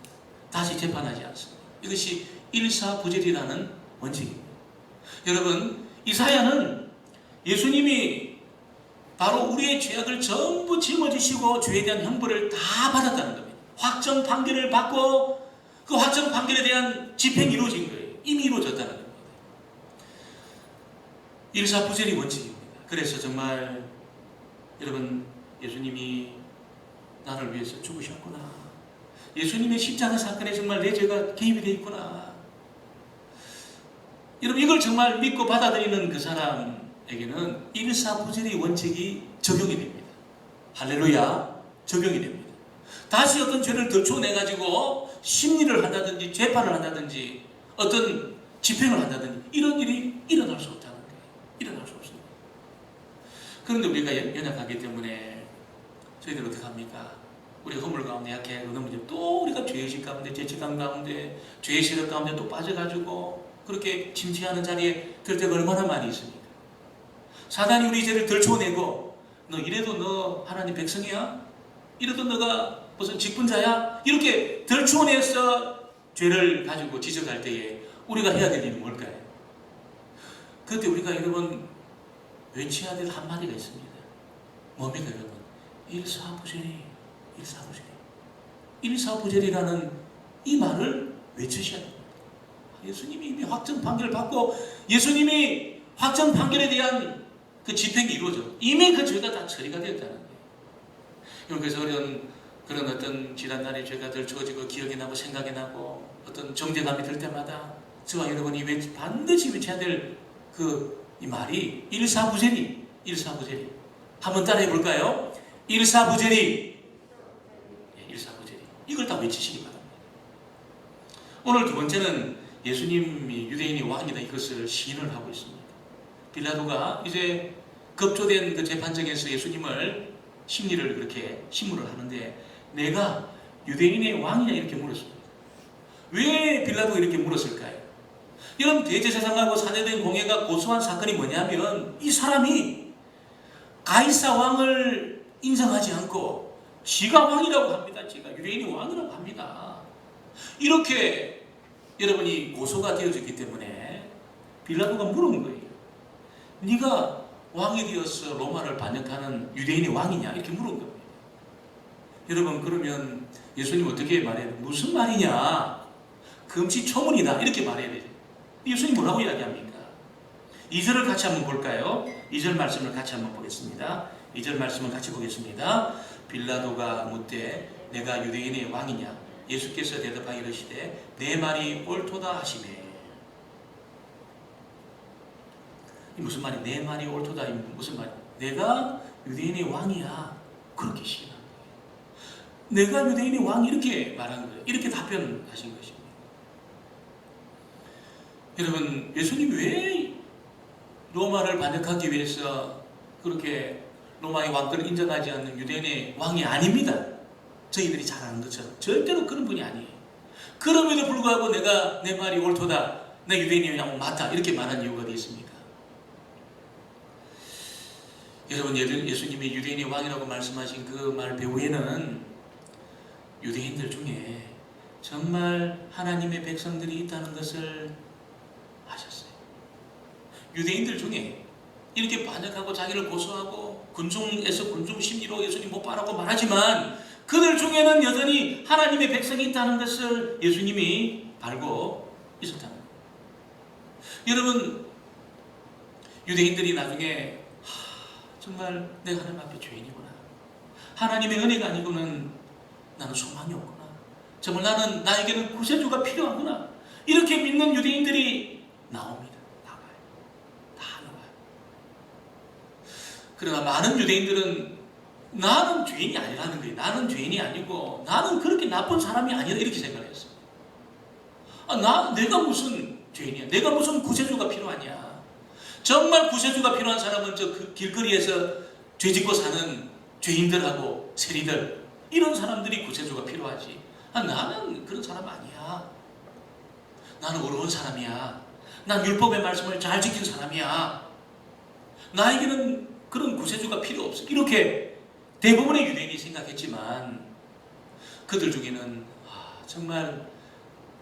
다시 재판하지 않습니다. 이것이 일사부재리라는 원칙입니다. 여러분, 이사야는 예수님이 바로 우리의 죄악을 전부 짊어지시고 죄에 대한 형벌을 다 받았다는 겁니다. 확정 판결을 받고 그 확정 판결에 대한 집행이 이루어진 거예요. 이미 이루어졌다는 겁니다. 일사부재리 원칙입니다. 그래서 정말 여러분 예수님이 나를 위해서 죽으셨구나. 예수님의 십자가 사건에 정말 내 죄가 개입이 되어 있구나. 여러분 이걸 정말 믿고 받아들이는 그 사람에게는 일사부재리 원칙이 적용이 됩니다. 할렐루야, 적용이 됩니다. 다시 어떤 죄를 더 추내가지고 심리를 한다든지 재판을 한다든지 어떤 집행을 한다든지 이런 일이 일어날 수 없다는 거예요. 일어날 수 없습니다. 그런데 우리가 연약하기 때문에 저희들 어떻게 합니까? 우리가 허물 가운데 약해 넘어지면 또 우리가 죄의식 가운데 죄책감 가운데 죄의 세력 가운데 또 빠져가지고 그렇게 침체하는 자리에 들 때가 얼마나 많이 있습니까? 사단이 우리 죄를 덜쳐내고 너 이래도 너 하나님 백성이야? 이래도 너가 무슨 직분자야? 이렇게 덜쳐내서 죄를 가지고 지적할 때에 우리가 해야 될 일은 뭘까요? 그때 우리가 여러분 외쳐야 될 한마디가 있습니다. 뭡니까 여러분? 일사부재리, 일사부재리. 일사부재리라는 이 말을 외치셔야 됩니다. 예수님이 이미 확정 판결을 받고 예수님이 확정 판결에 대한 그 집행이 이루어져 이미 그 죄가 다 처리가 되었다는 거예요. 그래서 그런 어떤 지난날의 죄가 덜쳐지고 기억이 나고 생각이 나고 어떤 정죄감이 들 때마다 저와 여러분이 반드시 외쳐야 될 이 말이 일사부재리, 일사부재리. 한번 따라해 볼까요? 일사부재리, 일사부재리. 이걸 다 외치시기 바랍니다. 오늘 두 번째는 예수님이 유대인이 왕이다 이것을 시인을 하고 있습니다. 빌라도가 이제 급조된 그 재판정에서 예수님을 심리를 그렇게 심문을 하는데 내가 유대인의 왕이냐 이렇게 물었습니다. 왜 빌라도가 이렇게 물었을까요? 여러분, 대제사장하고 사내된 공회가 고소한 사건이 뭐냐면 이 사람이 가이사 왕을 인정하지 않고 지가 왕이라고 합니다. 지가 유대인이 왕이라고 합니다. 이렇게 여러분이 고소가 되어졌기 때문에 빌라도가 물은 거예요. 네가 왕이 되어서 로마를 반역하는 유대인의 왕이냐 이렇게 물은 겁니다. 여러분, 그러면 예수님 어떻게 말해요? 무슨 말이냐? 금시초문이다 이렇게 말해야 되죠. 예수님 뭐라고 이야기합니까? 2절을 같이 한번 볼까요? 2절 말씀을 같이 한번 보겠습니다. 2절 말씀을 같이 보겠습니다. 빌라도가 묻되 내가 유대인의 왕이냐? 예수께서 대답하여 이르시되 내 말이 옳도다 하시매. 이 무슨 말이? 내 말이 옳도다. 무슨 말이? 내가 유대인의 왕이야. 그렇게 시인한 거예요. 내가 유대인의 왕 이렇게 말한 거예요. 이렇게 답변하신 것입니다. 여러분, 예수님 왜 로마를 반역하기 위해서 그렇게 로마의 왕권을 인정하지 않는 유대인의 왕이 아닙니다. 저희들이 잘 아는 것처럼 절대로 그런 분이 아니에요. 그럼에도 불구하고 내가 내 말이 옳도다, 내 유대인의 왕 맞다 이렇게 말한 이유가 어디 있습니까? 여러분, 예수님이 유대인의 왕이라고 말씀하신 그 말 배후에는 유대인들 중에 정말 하나님의 백성들이 있다는 것을 아셨어요. 유대인들 중에 이렇게 반역하고 자기를 고소하고 군중에서 군중 심리로 예수님 못 봐라고 말하지만 그들 중에는 여전히 하나님의 백성이 있다는 것을 예수님이 알고 있었다는 거예요. 여러분, 유대인들이 나중에 정말 내가 하나님 앞에 죄인이구나, 하나님의 은혜가 아니고는 나는 소망이 없구나, 정말 나에게는 구세주가 필요하구나 이렇게 믿는 유대인들이 나옵니다. 나와요. 다 나와요. 그러나 많은 유대인들은 나는 죄인이 아니라는 거예요. 나는 죄인이 아니고 나는 그렇게 나쁜 사람이 아니다 이렇게 생각했어요. 내가 무슨 죄인이야? 내가 무슨 구세주가 필요하냐? 정말 구세주가 필요한 사람은 그 길거리에서 죄짓고 사는 죄인들하고 세리들, 이런 사람들이 구세주가 필요하지. 나는 그런 사람 아니야. 나는 어려운 사람이야. 난 율법의 말씀을 잘 지킨 사람이야. 나에게는 그런 구세주가 필요 없어. 이렇게 대부분의 유대인이 생각했지만 그들 중에는 정말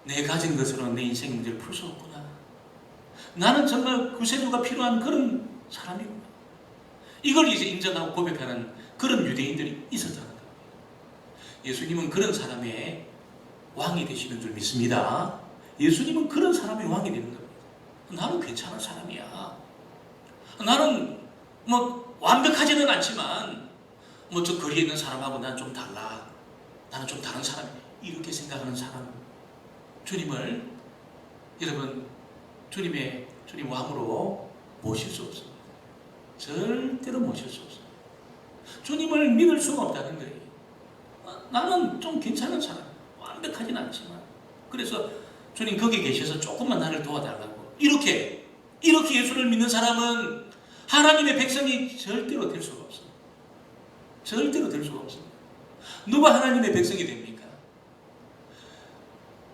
내 가진 것으로는 내 인생 문제를 풀 수 없구나. 나는 정말 구세주가 필요한 그런 사람이구나. 이걸 이제 인정하고 고백하는 그런 유대인들이 있었다는 거예요. 예수님은 그런 사람의 왕이 되시는 줄 믿습니다. 예수님은 그런 사람의 왕이 되는 겁니다. 나는 괜찮은 사람이야. 나는 완벽하지는 않지만 저 거리에 있는 사람하고 나는 좀 달라. 나는 좀 다른 사람이야. 이렇게 생각하는 사람, 주님을 여러분 주님 왕으로 모실 수 없습니다. 절대로 모실 수 없습니다. 주님을 믿을 수가 없다는 거예요. 나는 좀 괜찮은 사람, 완벽하진 않지만 그래서 주님 거기 계셔서 조금만 나를 도와달라고 이렇게 예수를 믿는 사람은 하나님의 백성이 절대로 될 수가 없습니다. 절대로 될 수가 없습니다. 누가 하나님의 백성이 됩니까?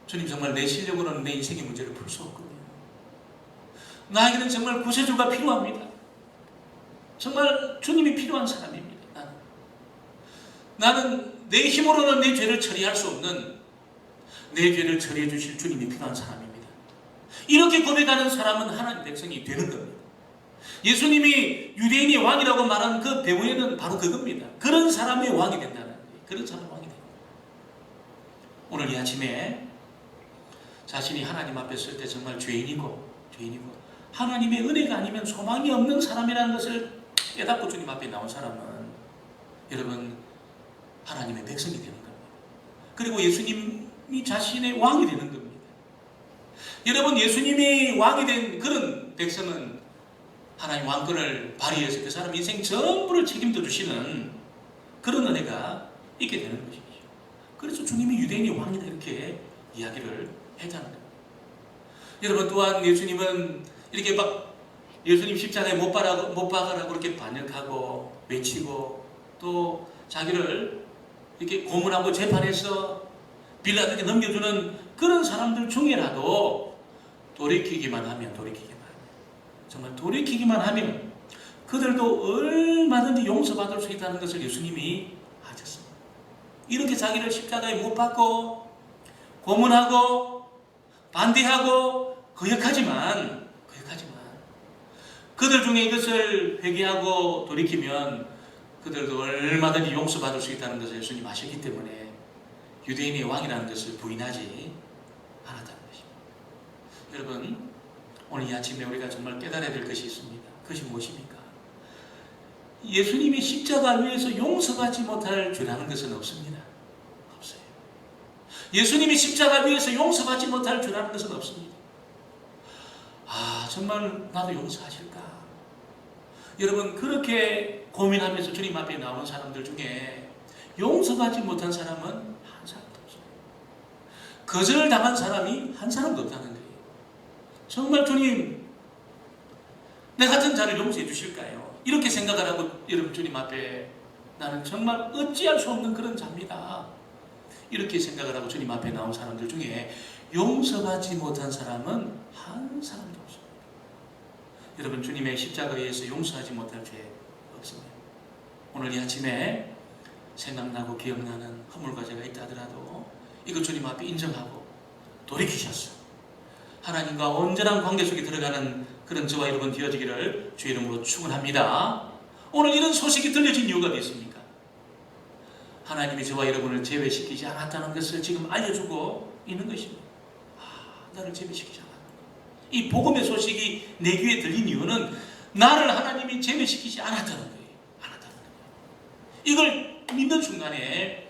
주님, 정말 내 실력으로는 내 인생의 문제를 풀 수 없거든요. 나에게는 정말 구세주가 필요합니다. 정말 주님이 필요한 사람입니다. 나는 내 힘으로는 내 죄를 처리할 수 없는, 내 죄를 처리해 주실 주님이 필요한 사람입니다. 이렇게 고백하는 사람은 하나님의 백성이 되는 겁니다. 예수님이 유대인의 왕이라고 말한 그 배후에는 바로 그겁니다. 그런 사람의 왕이 된다는 거예요. 그런 사람의 왕이 됩니다. 오늘 이 아침에 자신이 하나님 앞에 설 때 정말 죄인이고 하나님의 은혜가 아니면 소망이 없는 사람이라는 것을 깨닫고 주님 앞에 나온 사람은 여러분 하나님의 백성이 되는 겁니다. 그리고 예수님이 자신의 왕이 되는 겁니다. 여러분, 예수님이 왕이 된 그런 백성은 하나님 왕권을 발휘해서 그 사람 인생 전부를 책임져 주시는 그런 은혜가 있게 되는 것이죠. 그래서 주님이 유대인의 왕이다 이렇게 이야기를 했다는 겁니다. 여러분, 또한 예수님은 이렇게 예수님 십자가에 못 박아라고 그렇게 반역하고 외치고 또 자기를 이렇게 고문하고 재판해서 빌라도에게 넘겨주는 그런 사람들 중에라도 돌이키기만 하면 정말 돌이키기만 하면 그들도 얼마든지 용서받을 수 있다는 것을 예수님이 하셨습니다. 이렇게 자기를 십자가에 못 박고 고문하고 반대하고 거역하지만 그들 중에 이것을 회개하고 돌이키면 그들도 얼마든지 용서받을 수 있다는 것을 예수님 아셨기 때문에 유대인의 왕이라는 것을 부인하지 않았다는 것입니다. 여러분, 오늘 이 아침에 우리가 정말 깨달아야 될 것이 있습니다. 그것이 무엇입니까? 예수님이 십자가 위에서 용서받지 못할 죄라는 것은 없습니다. 없어요. 예수님이 십자가 위에서 용서받지 못할 죄라는 것은 없습니다. 정말 나도 용서하실까? 여러분, 그렇게 고민하면서 주님 앞에 나오는 사람들 중에 용서받지 못한 사람은 한 사람도 없어요. 거절당한 사람이 한 사람도 없다는 거예요. 정말 주님, 내 같은 자를 용서해 주실까요? 이렇게 생각을 하고 여러분 주님 앞에 나는 정말 어찌할 수 없는 그런 자입니다. 이렇게 생각을 하고 주님 앞에 나온 사람들 중에 용서받지 못한 사람은 한 사람도 없습니다. 여러분, 주님의 십자가에서 용서하지 못할 죄 없습니다. 오늘 이 아침에 생각나고 기억나는 허물과 죄가 있다 하더라도 이거 주님 앞에 인정하고 돌이키셨어. 하나님과 온전한 관계 속에 들어가는 그런 저와 여러분 되어지기를 주의 이름으로 축원합니다. 오늘 이런 소식이 들려진 이유가 있습니까? 하나님이 저와 여러분을 제외시키지 않았다는 것을 지금 알려주고 있는 것입니다. 나를 제외시키지 않았다. 이 복음의 소식이 내 귀에 들린 이유는 나를 하나님이 제외시키지 않았다는 거예요. 이걸 믿는 순간에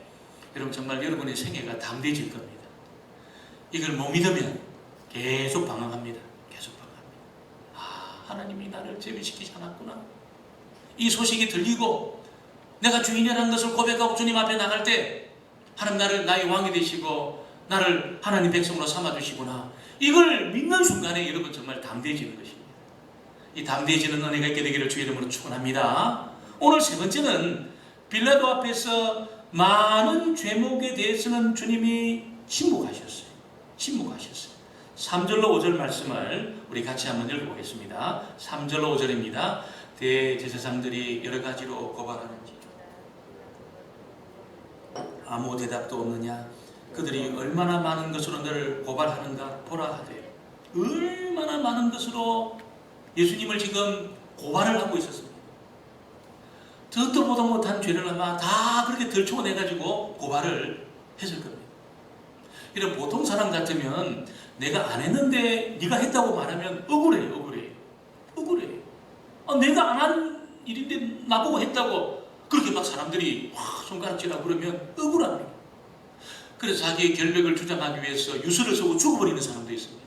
여러분 정말 여러분의 생애가 담대해질 겁니다. 이걸 못 믿으면 계속 방황합니다. 하나님이 나를 제외시키지 않았구나. 이 소식이 들리고 내가 주인이라는 것을 고백하고 주님 앞에 나갈 때 하나님 나를 나의 왕이 되시고 나를 하나님 백성으로 삼아주시구나. 이걸 믿는 순간에 여러분 정말 담대해지는 것입니다. 이 담대해지는 은혜가 있게 되기를 주의 이름으로 축원합니다. 오늘 세 번째는 빌라도 앞에서 많은 죄목에 대해서는 주님이 침묵하셨어요. 3절로 5절 말씀을 우리 같이 한번 읽어보겠습니다. 3절로 5절입니다. 대제사장들이 여러 가지로 고발하는지 아무 대답도 없느냐? 그들이 얼마나 많은 것으로 너를 고발하는가 보라 하되, 얼마나 많은 것으로 예수님을 지금 고발을 하고 있었습니다. 듣도 보도 못한 죄를 아마 다 그렇게 들춰내가지고 고발을 했을 겁니다. 이런 보통 사람 같으면 내가 안 했는데 네가 했다고 말하면 억울해요. 내가 안 한 일인데 나보고 했다고 그렇게 막 사람들이 손가락질하고 그러면 억울합니다. 그래서 자기의 결백을 주장하기 위해서 유서를 쓰고 죽어버리는 사람도 있습니다.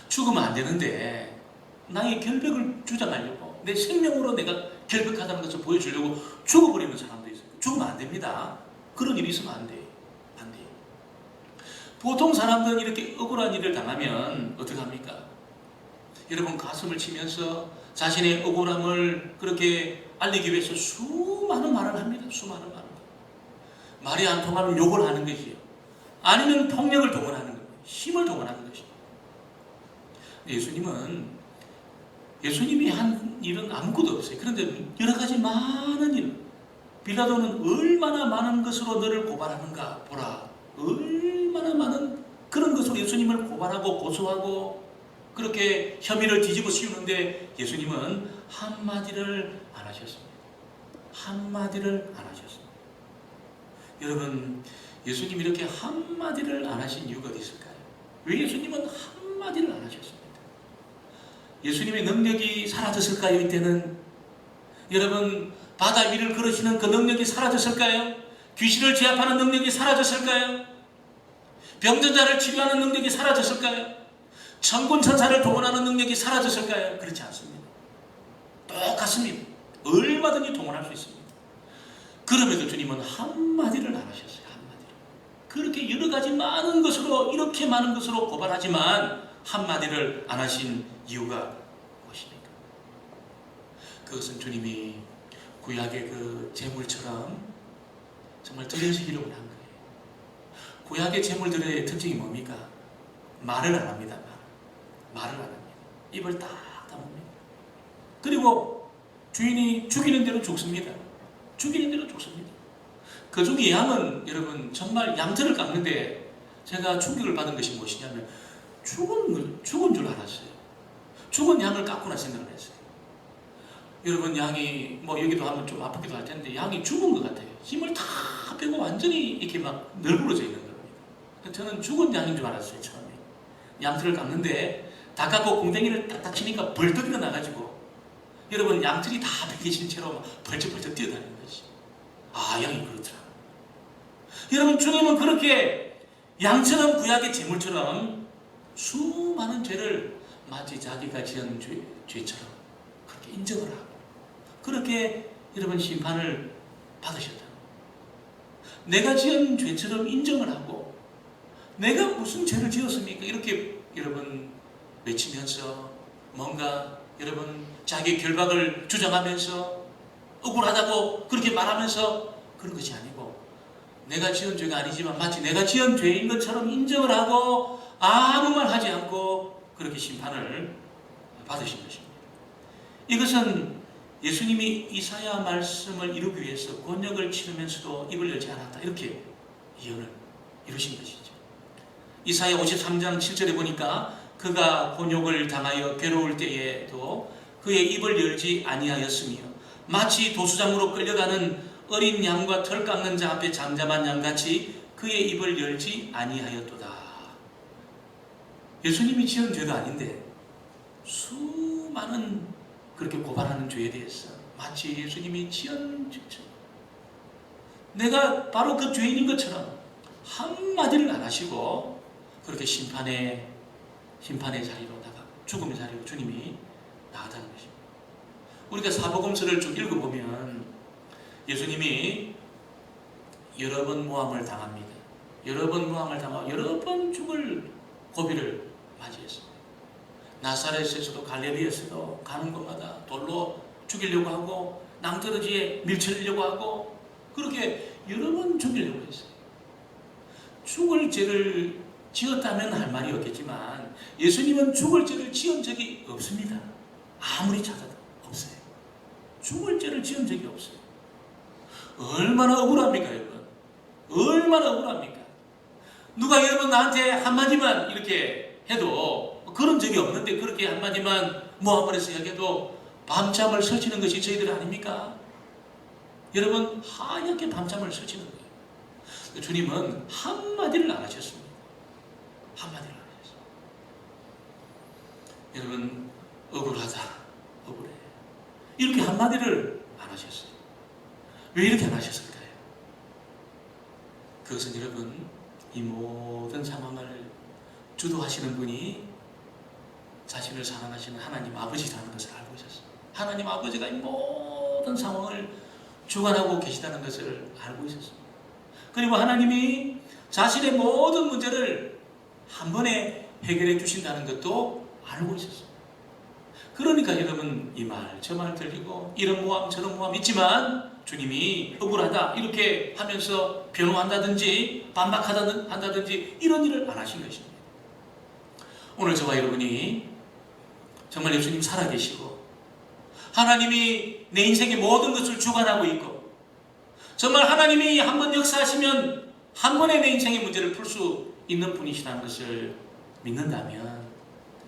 죽으면 안 되는데 나의 결백을 주장하려고 내 생명으로 내가 결백하다는 것을 보여주려고 죽어버리는 사람도 있어요. 죽으면 안 됩니다. 그런 일이 있으면 안 돼요. 보통 사람들은 이렇게 억울한 일을 당하면 어떻게 합니까? 여러분 가슴을 치면서 자신의 억울함을 그렇게 알리기 위해서 수많은 말을 합니다. 말이 안 통하면 욕을 하는 것이요. 아니면 폭력을 동원하는 겁니다. 힘을 동원하는 것입니다. 예수님이 한 일은 아무것도 없어요. 그런데 여러 가지 많은 일, 빌라도는 얼마나 많은 것으로 너를 고발하는가 보라. 얼마나 많은 그런 것으로 예수님을 고발하고 고소하고 그렇게 혐의를 뒤집어 씌우는데 예수님은 한마디를 안 하셨습니다. 여러분, 예수님이 이렇게 한마디를 안 하신 이유가 어디 있을까요? 왜 예수님은 한마디를 안 하셨습니까? 예수님의 능력이 사라졌을까요? 이때는 여러분 바다 위를 걸으시는 그 능력이 사라졌을까요? 귀신을 제압하는 능력이 사라졌을까요? 병든 자를 치료하는 능력이 사라졌을까요? 천군 천사를 동원하는 능력이 사라졌을까요? 그렇지 않습니다. 똑같습니다. 얼마든지 동원할 수 있습니다. 그럼에도 주님은 한마디를 안 하셨어요. 그렇게 여러 가지 많은 것으로 이렇게 많은 것으로 고발하지만 한마디를 안 하신 이유가 무엇입니까? 그것은 주님이 구약의 그 제물처럼 정말 들려서 기록을 한 거예요. 구약의 제물들의 특징이 뭡니까? 말을 안 합니다. 말을 안 합니다. 입을 딱 다뭅니다. 그리고 주인이 죽이는 대로 죽습니다. 죽이는 대로 죽습니다. 그 중에 양은 여러분 정말 양털을 깎는데 제가 충격을 받은 것이 무엇이냐면 죽은 줄 알았어요. 죽은 양을 깎구나 생각을 했어요. 여러분 양이 뭐 여기도 하면 좀 아프기도 할 텐데 양이 죽은 것 같아요. 힘을 다 빼고 완전히 이렇게 막 널브러져 있는 겁니다. 저는 죽은 양인 줄 알았어요 처음에. 양털을 깎는데 다 깎고 궁뎅이를 딱딱 치니까 벌떡 일어나가지고 여러분 양털이 다 베개진 채로 막 벌쩍벌쩍 뛰어다니는 것이. 아 양이 그렇더라. 여러분 주님은 그렇게 양처럼 구약의 제물처럼 수많은 죄를 마치 자기가 지은 죄처럼 그렇게 인정을 하고 그렇게 여러분 심판을 받으셨다. 내가 지은 죄처럼 인정을 하고 내가 무슨 죄를 지었습니까? 이렇게 여러분 외치면서 뭔가 여러분 자기 결박을 주장하면서 억울하다고 그렇게 말하면서 그런 것이 아니고 내가 지은 죄가 아니지만 마치 내가 지은 죄인 것처럼 인정을 하고 아무 말 하지 않고 그렇게 심판을 받으신 것입니다. 이것은 예수님이 이사야 말씀을 이루기 위해서 곤역을 치르면서도 입을 열지 않았다. 이렇게 예언을 이루신 것이죠. 이사야 53장 7절에 보니까 그가 곤역을 당하여 괴로울 때에도 그의 입을 열지 아니하였으며 마치 도수장으로 끌려가는 어린 양과 털 깎는 자 앞에 잠잠한 양같이 그의 입을 열지 아니하였도다. 예수님이 지은 죄도 아닌데 수많은 그렇게 고발하는 죄에 대해서 마치 예수님이 지은 죄처럼 내가 바로 그 죄인인 것처럼 한마디를 안 하시고 그렇게 심판의 자리로다가 죽음의 자리로 주님이 나아가는 것입니다. 우리가 사복음서를 쭉 읽어보면 예수님이 여러 번 모함을 당합니다. 여러 번 모함을 당하고 여러 번 죽을 고비를 맞이했습니다. 나사렛에서도 갈릴리에서도 가는 곳마다 돌로 죽이려고 하고 낭떠러지에 밀쳐내려고 하고 그렇게 여러 번 죽이려고 했어요. 죽을 죄를 지었다면 할 말이 없겠지만 예수님은 죽을 죄를 지은 적이 없습니다. 아무리 찾아도 없어요. 죽을 죄를 지은 적이 없어요. 얼마나 억울합니까 여러분? 얼마나 억울합니까? 누가 여러분 나한테 한마디만 이렇게 해도 그런 적이 없는데 그렇게 한마디만 모함을 해서 이야기해도 밤잠을 설치는 것이 저희들 아닙니까? 여러분 하얗게 밤잠을 설치는 거예요. 주님은 한마디를 안 하셨습니다. 한마디를 안 하셨어요. 여러분 억울하다 억울해 이렇게 한마디를 안 하셨어요. 왜 이렇게 안 하셨을까요? 그것은 여러분 이 모든 상황을 주도하시는 분이 자신을 사랑하시는 하나님 아버지라는 것을 알고 있었어요. 하나님 아버지가 이 모든 상황을 주관하고 계시다는 것을 알고 있었어요. 그리고 하나님이 자신의 모든 문제를 한 번에 해결해 주신다는 것도 알고 있었어요. 그러니까 여러분 이 말 저 말 들리고 이런 모함 저런 모함 있지만 주님이 억울하다 이렇게 하면서 변호한다든지 반박한다든지 이런 일을 안 하신 것입니다. 오늘 저와 여러분이 정말 예수님 살아계시고 하나님이 내 인생의 모든 것을 주관하고 있고 정말 하나님이 한번 역사하시면 한 번에 내 인생의 문제를 풀 수 있는 분이시라는 것을 믿는다면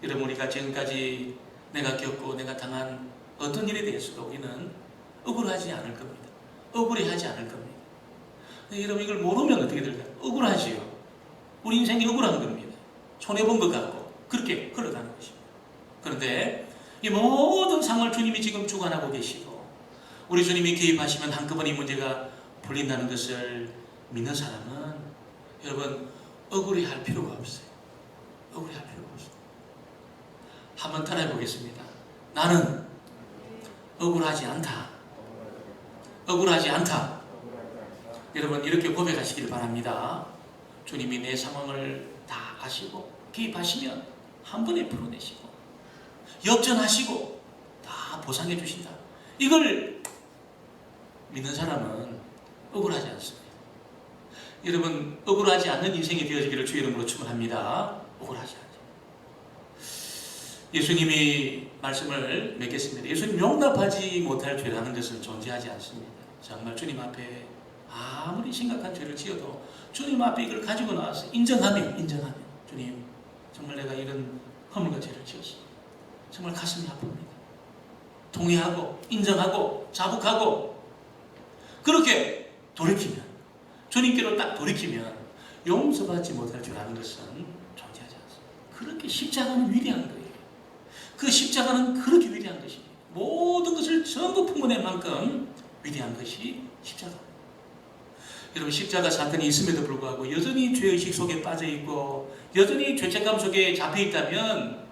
여러분 우리가 지금까지 내가 겪고 내가 당한 어떤 일에 대해서도 우리는 억울하지 않을 겁니다. 억울해하지 않을 겁니다. 여러분 이걸 모르면 어떻게 될까요? 억울하지요. 우리 인생이 억울한 겁니다. 손해본 것 같고 그렇게 흘러가는 것입니다. 그런데 이 모든 상황을 주님이 지금 주관하고 계시고 우리 주님이 개입하시면 한꺼번에 이 문제가 풀린다는 것을 믿는 사람은 여러분 억울해할 필요가 없어요. 억울해할 필요가 없어요. 한번 따라해 보겠습니다. 나는 억울하지 않다. 억울하지 않다. 여러분 이렇게 고백하시길 바랍니다. 주님이 내 상황을 다 아시고 개입하시면 한 번에 풀어내시고 역전하시고 다 보상해 주신다. 이걸 믿는 사람은 억울하지 않습니다. 여러분 억울하지 않는 인생이 되어지기를 주의 이름으로 축원합니다. 억울하지 않죠. 예수님이 말씀을 맺겠습니다. 예수님 용납하지 못할 죄라는 것은 존재하지 않습니다. 정말 주님 앞에 아무리 심각한 죄를 지어도 주님 앞에 이걸 가지고 나와서 인정하면 주님 정말 내가 이런 허물과 죄를 지었어. 정말 가슴이 아픕니다. 동의하고 인정하고 자복하고 그렇게 돌이키면 주님께로 딱 돌이키면 용서받지 못할 죄라는 것은 존재하지 않습니다. 그렇게 십자가는 위대한 거예요. 그 십자가는 그렇게 위대한 것입니다. 모든 것을 전부 품어낸 만큼 위대한 것이 십자가입니다. 여러분 십자가 사건이 있음에도 불구하고 여전히 죄의식 속에 빠져있고 여전히 죄책감 속에 잡혀있다면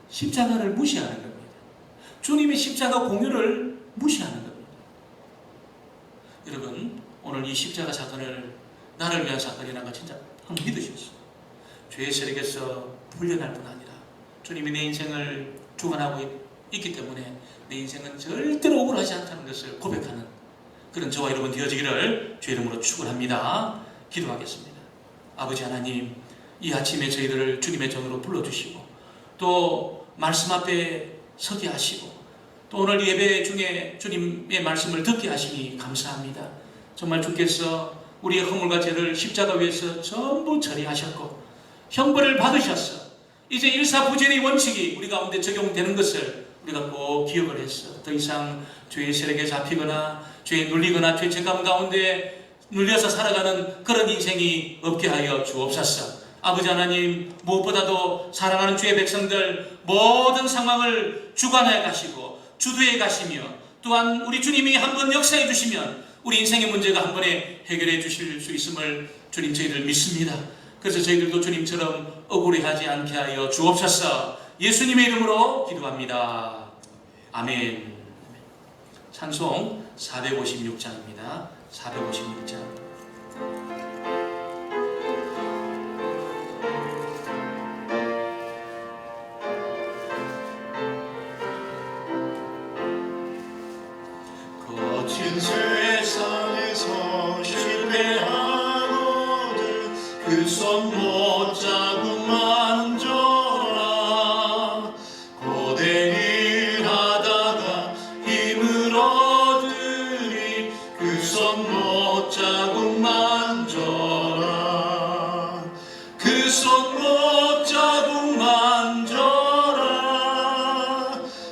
십자가를 무시하는 겁니다. 주님의 십자가 공유를 무시하는 겁니다. 여러분 오늘 이 십자가 사건을 나를 위한 사건이라는 거 진짜 한번 믿으셨어요. 죄의 세력에서 풀려날 뿐 아니라 주님이 내 인생을 주관하고 있기 때문에 내 인생은 절대로 억울하지 않다는 것을 고백하는 그런 저와 여러분 되어지기를 주의 이름으로 축원합니다. 기도하겠습니다. 아버지 하나님, 이 아침에 저희들을 주님의 전으로 불러주시고 또 말씀 앞에 서게 하시고 또 오늘 예배 중에 주님의 말씀을 듣게 하시니 감사합니다. 정말 주께서 우리의 허물과 죄를 십자가 위에서 전부 처리하셨고 형벌을 받으셨어. 이제 일사부재의 원칙이 우리 가운데 적용되는 것을 우리가 꼭 기억을 했어. 더 이상 죄의 세력에 잡히거나 죄에 눌리거나 죄책감 가운데 눌려서 살아가는 그런 인생이 없게 하여 주옵소서. 아버지 하나님, 무엇보다도 사랑하는 주의 백성들 모든 상황을 주관해 가시고 주도해 가시며 또한 우리 주님이 한번 역사해 주시면 우리 인생의 문제가 한 번에 해결해 주실 수 있음을 주님 저희들 믿습니다. 그래서 저희들도 주님처럼 억울해하지 않게 하여 주옵소서. 예수님의 이름으로 기도합니다. 아멘. 찬송 456장입니다. 456장. 거친 세상에서 실패하거든 그 손 못 잡고 만져라. 고된 일 하다가 힘을 얻으니 그 손 못 잡고 만져라. 그 손 못 잡고 만져라.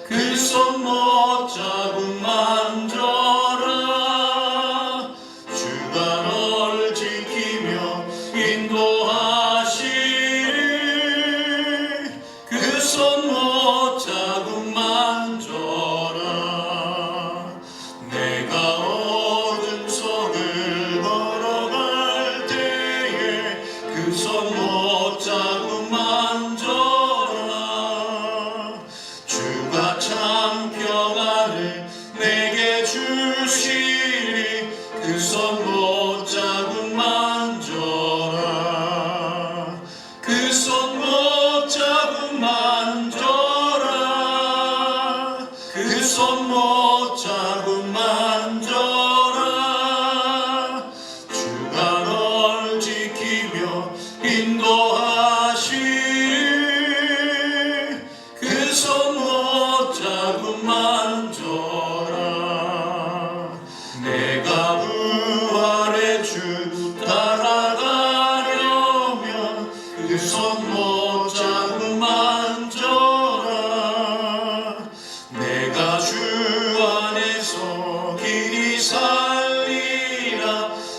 그 손 못 잡고 만져라. 주가 널 지키며 인도하시리. 그 손 못 잡고 만져라. 내가 어둠 속을 걸어갈 때에 그 손 못 잡고 만져라. 주가 참 평안을 내게 주시리. 그 손 못 잡고 만져라. 그 손 못 잡고 만져라. 그 손 못 잡고 만져라. 주가 널 지키며 인도하시리. 그 손 못 잡고 만져라. 내가 부활의 주 따라가려면 그 손 못 잡고 만져라. 내가 주 안에서 길이 살리라.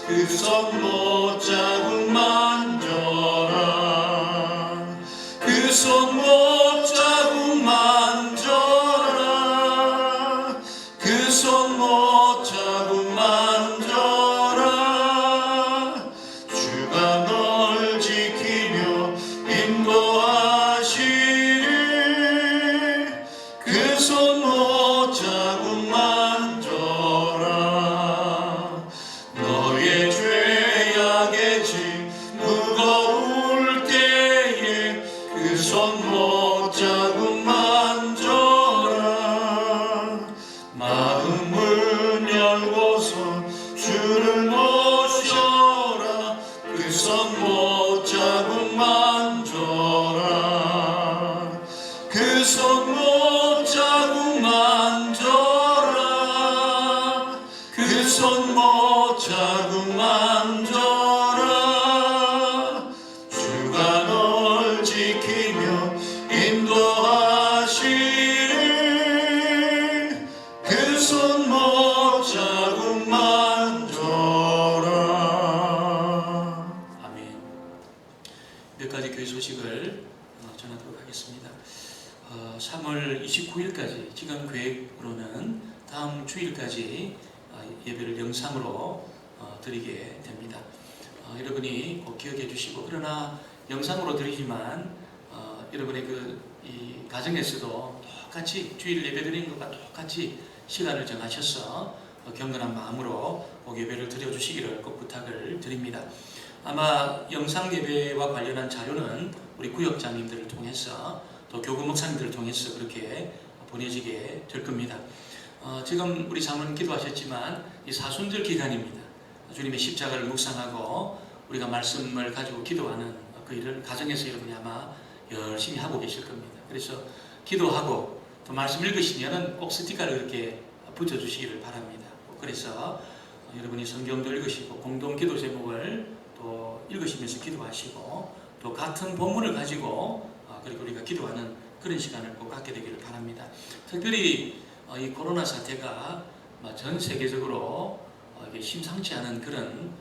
그 손 못 잡고 만져라. 그 손 못 잡고 만져라. 그 손 못 잡고 만져라. 주가 널 지키며 인도하시리. 손목 자국 만져라 그 손목 자국 만져라 주가 널 지키며 인도하시리 그 손목 자국 만져라. 아멘. 몇 가지 교회 소식을 전하도록 하겠습니다. 3월 29일까지 지금 계획으로는 다음 주일까지 예배를 영상으로 드리게 됩니다. 여러분이 꼭 기억해 주시고, 그러나 영상으로 드리지만 여러분의 이 가정에서도 똑같이 주일 예배 드리는 것과 똑같이 시간을 정하셔서 경건한 마음으로 꼭 예배를 드려주시기를 꼭 부탁을 드립니다. 아마 영상 예배와 관련한 자료는 우리 구역장님들을 통해서 또 교구 목사님들을 통해서 그렇게 보내지게 될 겁니다. 지금 우리 사모님 기도하셨지만 이 사순절 기간입니다. 주님의 십자가를 묵상하고 우리가 말씀을 가지고 기도하는 그 일을 가정에서 여러분이 아마 열심히 하고 계실 겁니다. 그래서 기도하고 또 말씀 읽으시면은 꼭 스티커를 이렇게 붙여주시기를 바랍니다. 그래서 여러분이 성경도 읽으시고 공동 기도 제목을 또 읽으시면서 기도하시고 또 같은 본문을 가지고 그리고 우리가 기도하는 그런 시간을 꼭 갖게 되기를 바랍니다. 특별히 이 코로나 사태가 전 세계적으로 심상치 않은 그런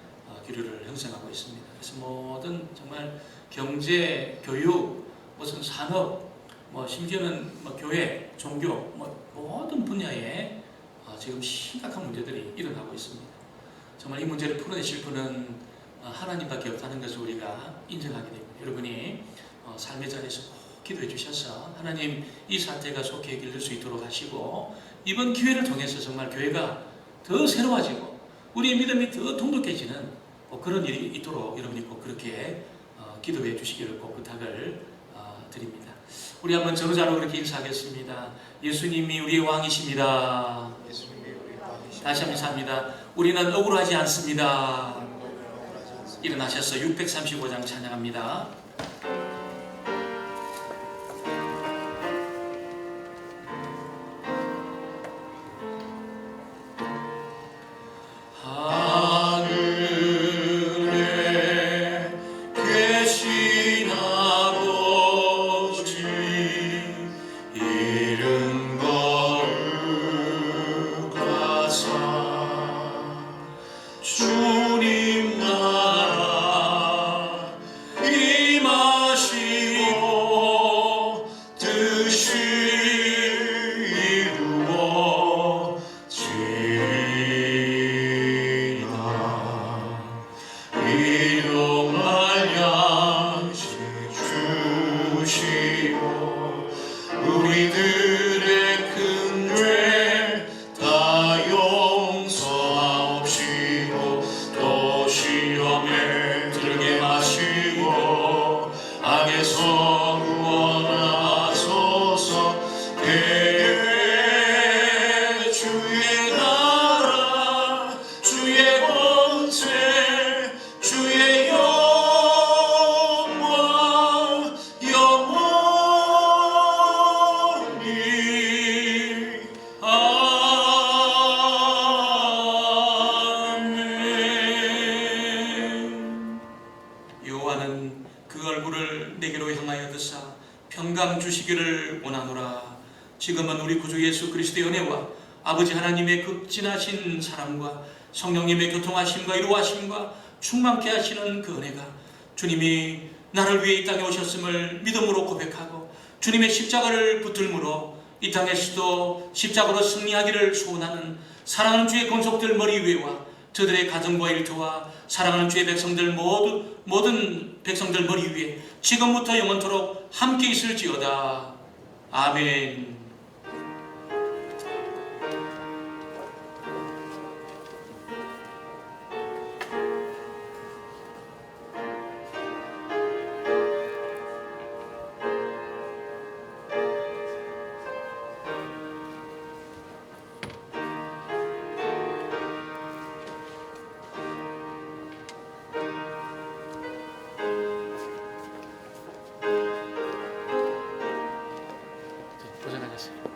기류를 형성하고 있습니다. 그래서 모든 정말 경제, 교육, 무슨 산업, 심지어는 교회, 종교, 모든 분야에 지금 심각한 문제들이 일어나고 있습니다. 정말 이 문제를 풀어내실 분은 하나님밖에 없다는 것을 우리가 인정하게 됩니다. 여러분이 삶의 자리에서 꼭 기도해 주셔서 하나님 이 사태가 속히 해결될 수 있도록 하시고, 이번 기회를 통해서 정말 교회가 더 새로워지고 우리의 믿음이 더 돈독해지는 그런 일이 있도록 여러분이 꼭 그렇게 기도해 주시기를 꼭 부탁을 드립니다. 우리 한번 저로자로 그렇게 인사하겠습니다. 예수님이 우리의 왕이십니다. 다시 한번 인사합니다. 우리는 억울하지 않습니다. 일어나셔서 635장 찬양합니다. 하늘에 계신 아버지 이름 거룩하사 주님 나라 임하시고 뜻이 이루어지리라. 일용할 양식 주시고 우리들의 큰 죄 다 용서하옵시고 또 시험에 들게 마시고 악에서 구원하소서. 대개 주의 나라 주의 권세 주의 영광 영원히 아멘. 여호와는 그 얼굴을 내게로 향하여 드사 평강 주시기를 원하노라. 지금은 우리 구주 예수 그리스도의 은혜와 아버지 하나님의 극진하신 사랑과 성령님의 교통하심과 이루하심과 충만케 하시는 그 은혜가 주님이 나를 위해 이 땅에 오셨음을 믿음으로 고백하고 주님의 십자가를 붙들므로 이 땅에서도 십자가로 승리하기를 소원하는 사랑하는 주의 권속들 머리 위에와 저들의 가정과 일터와 사랑하는 주의 백성들 모든 백성들 머리 위에 지금부터 영원토록 함께 있을지어다. 아멘. 기도하겠습니다.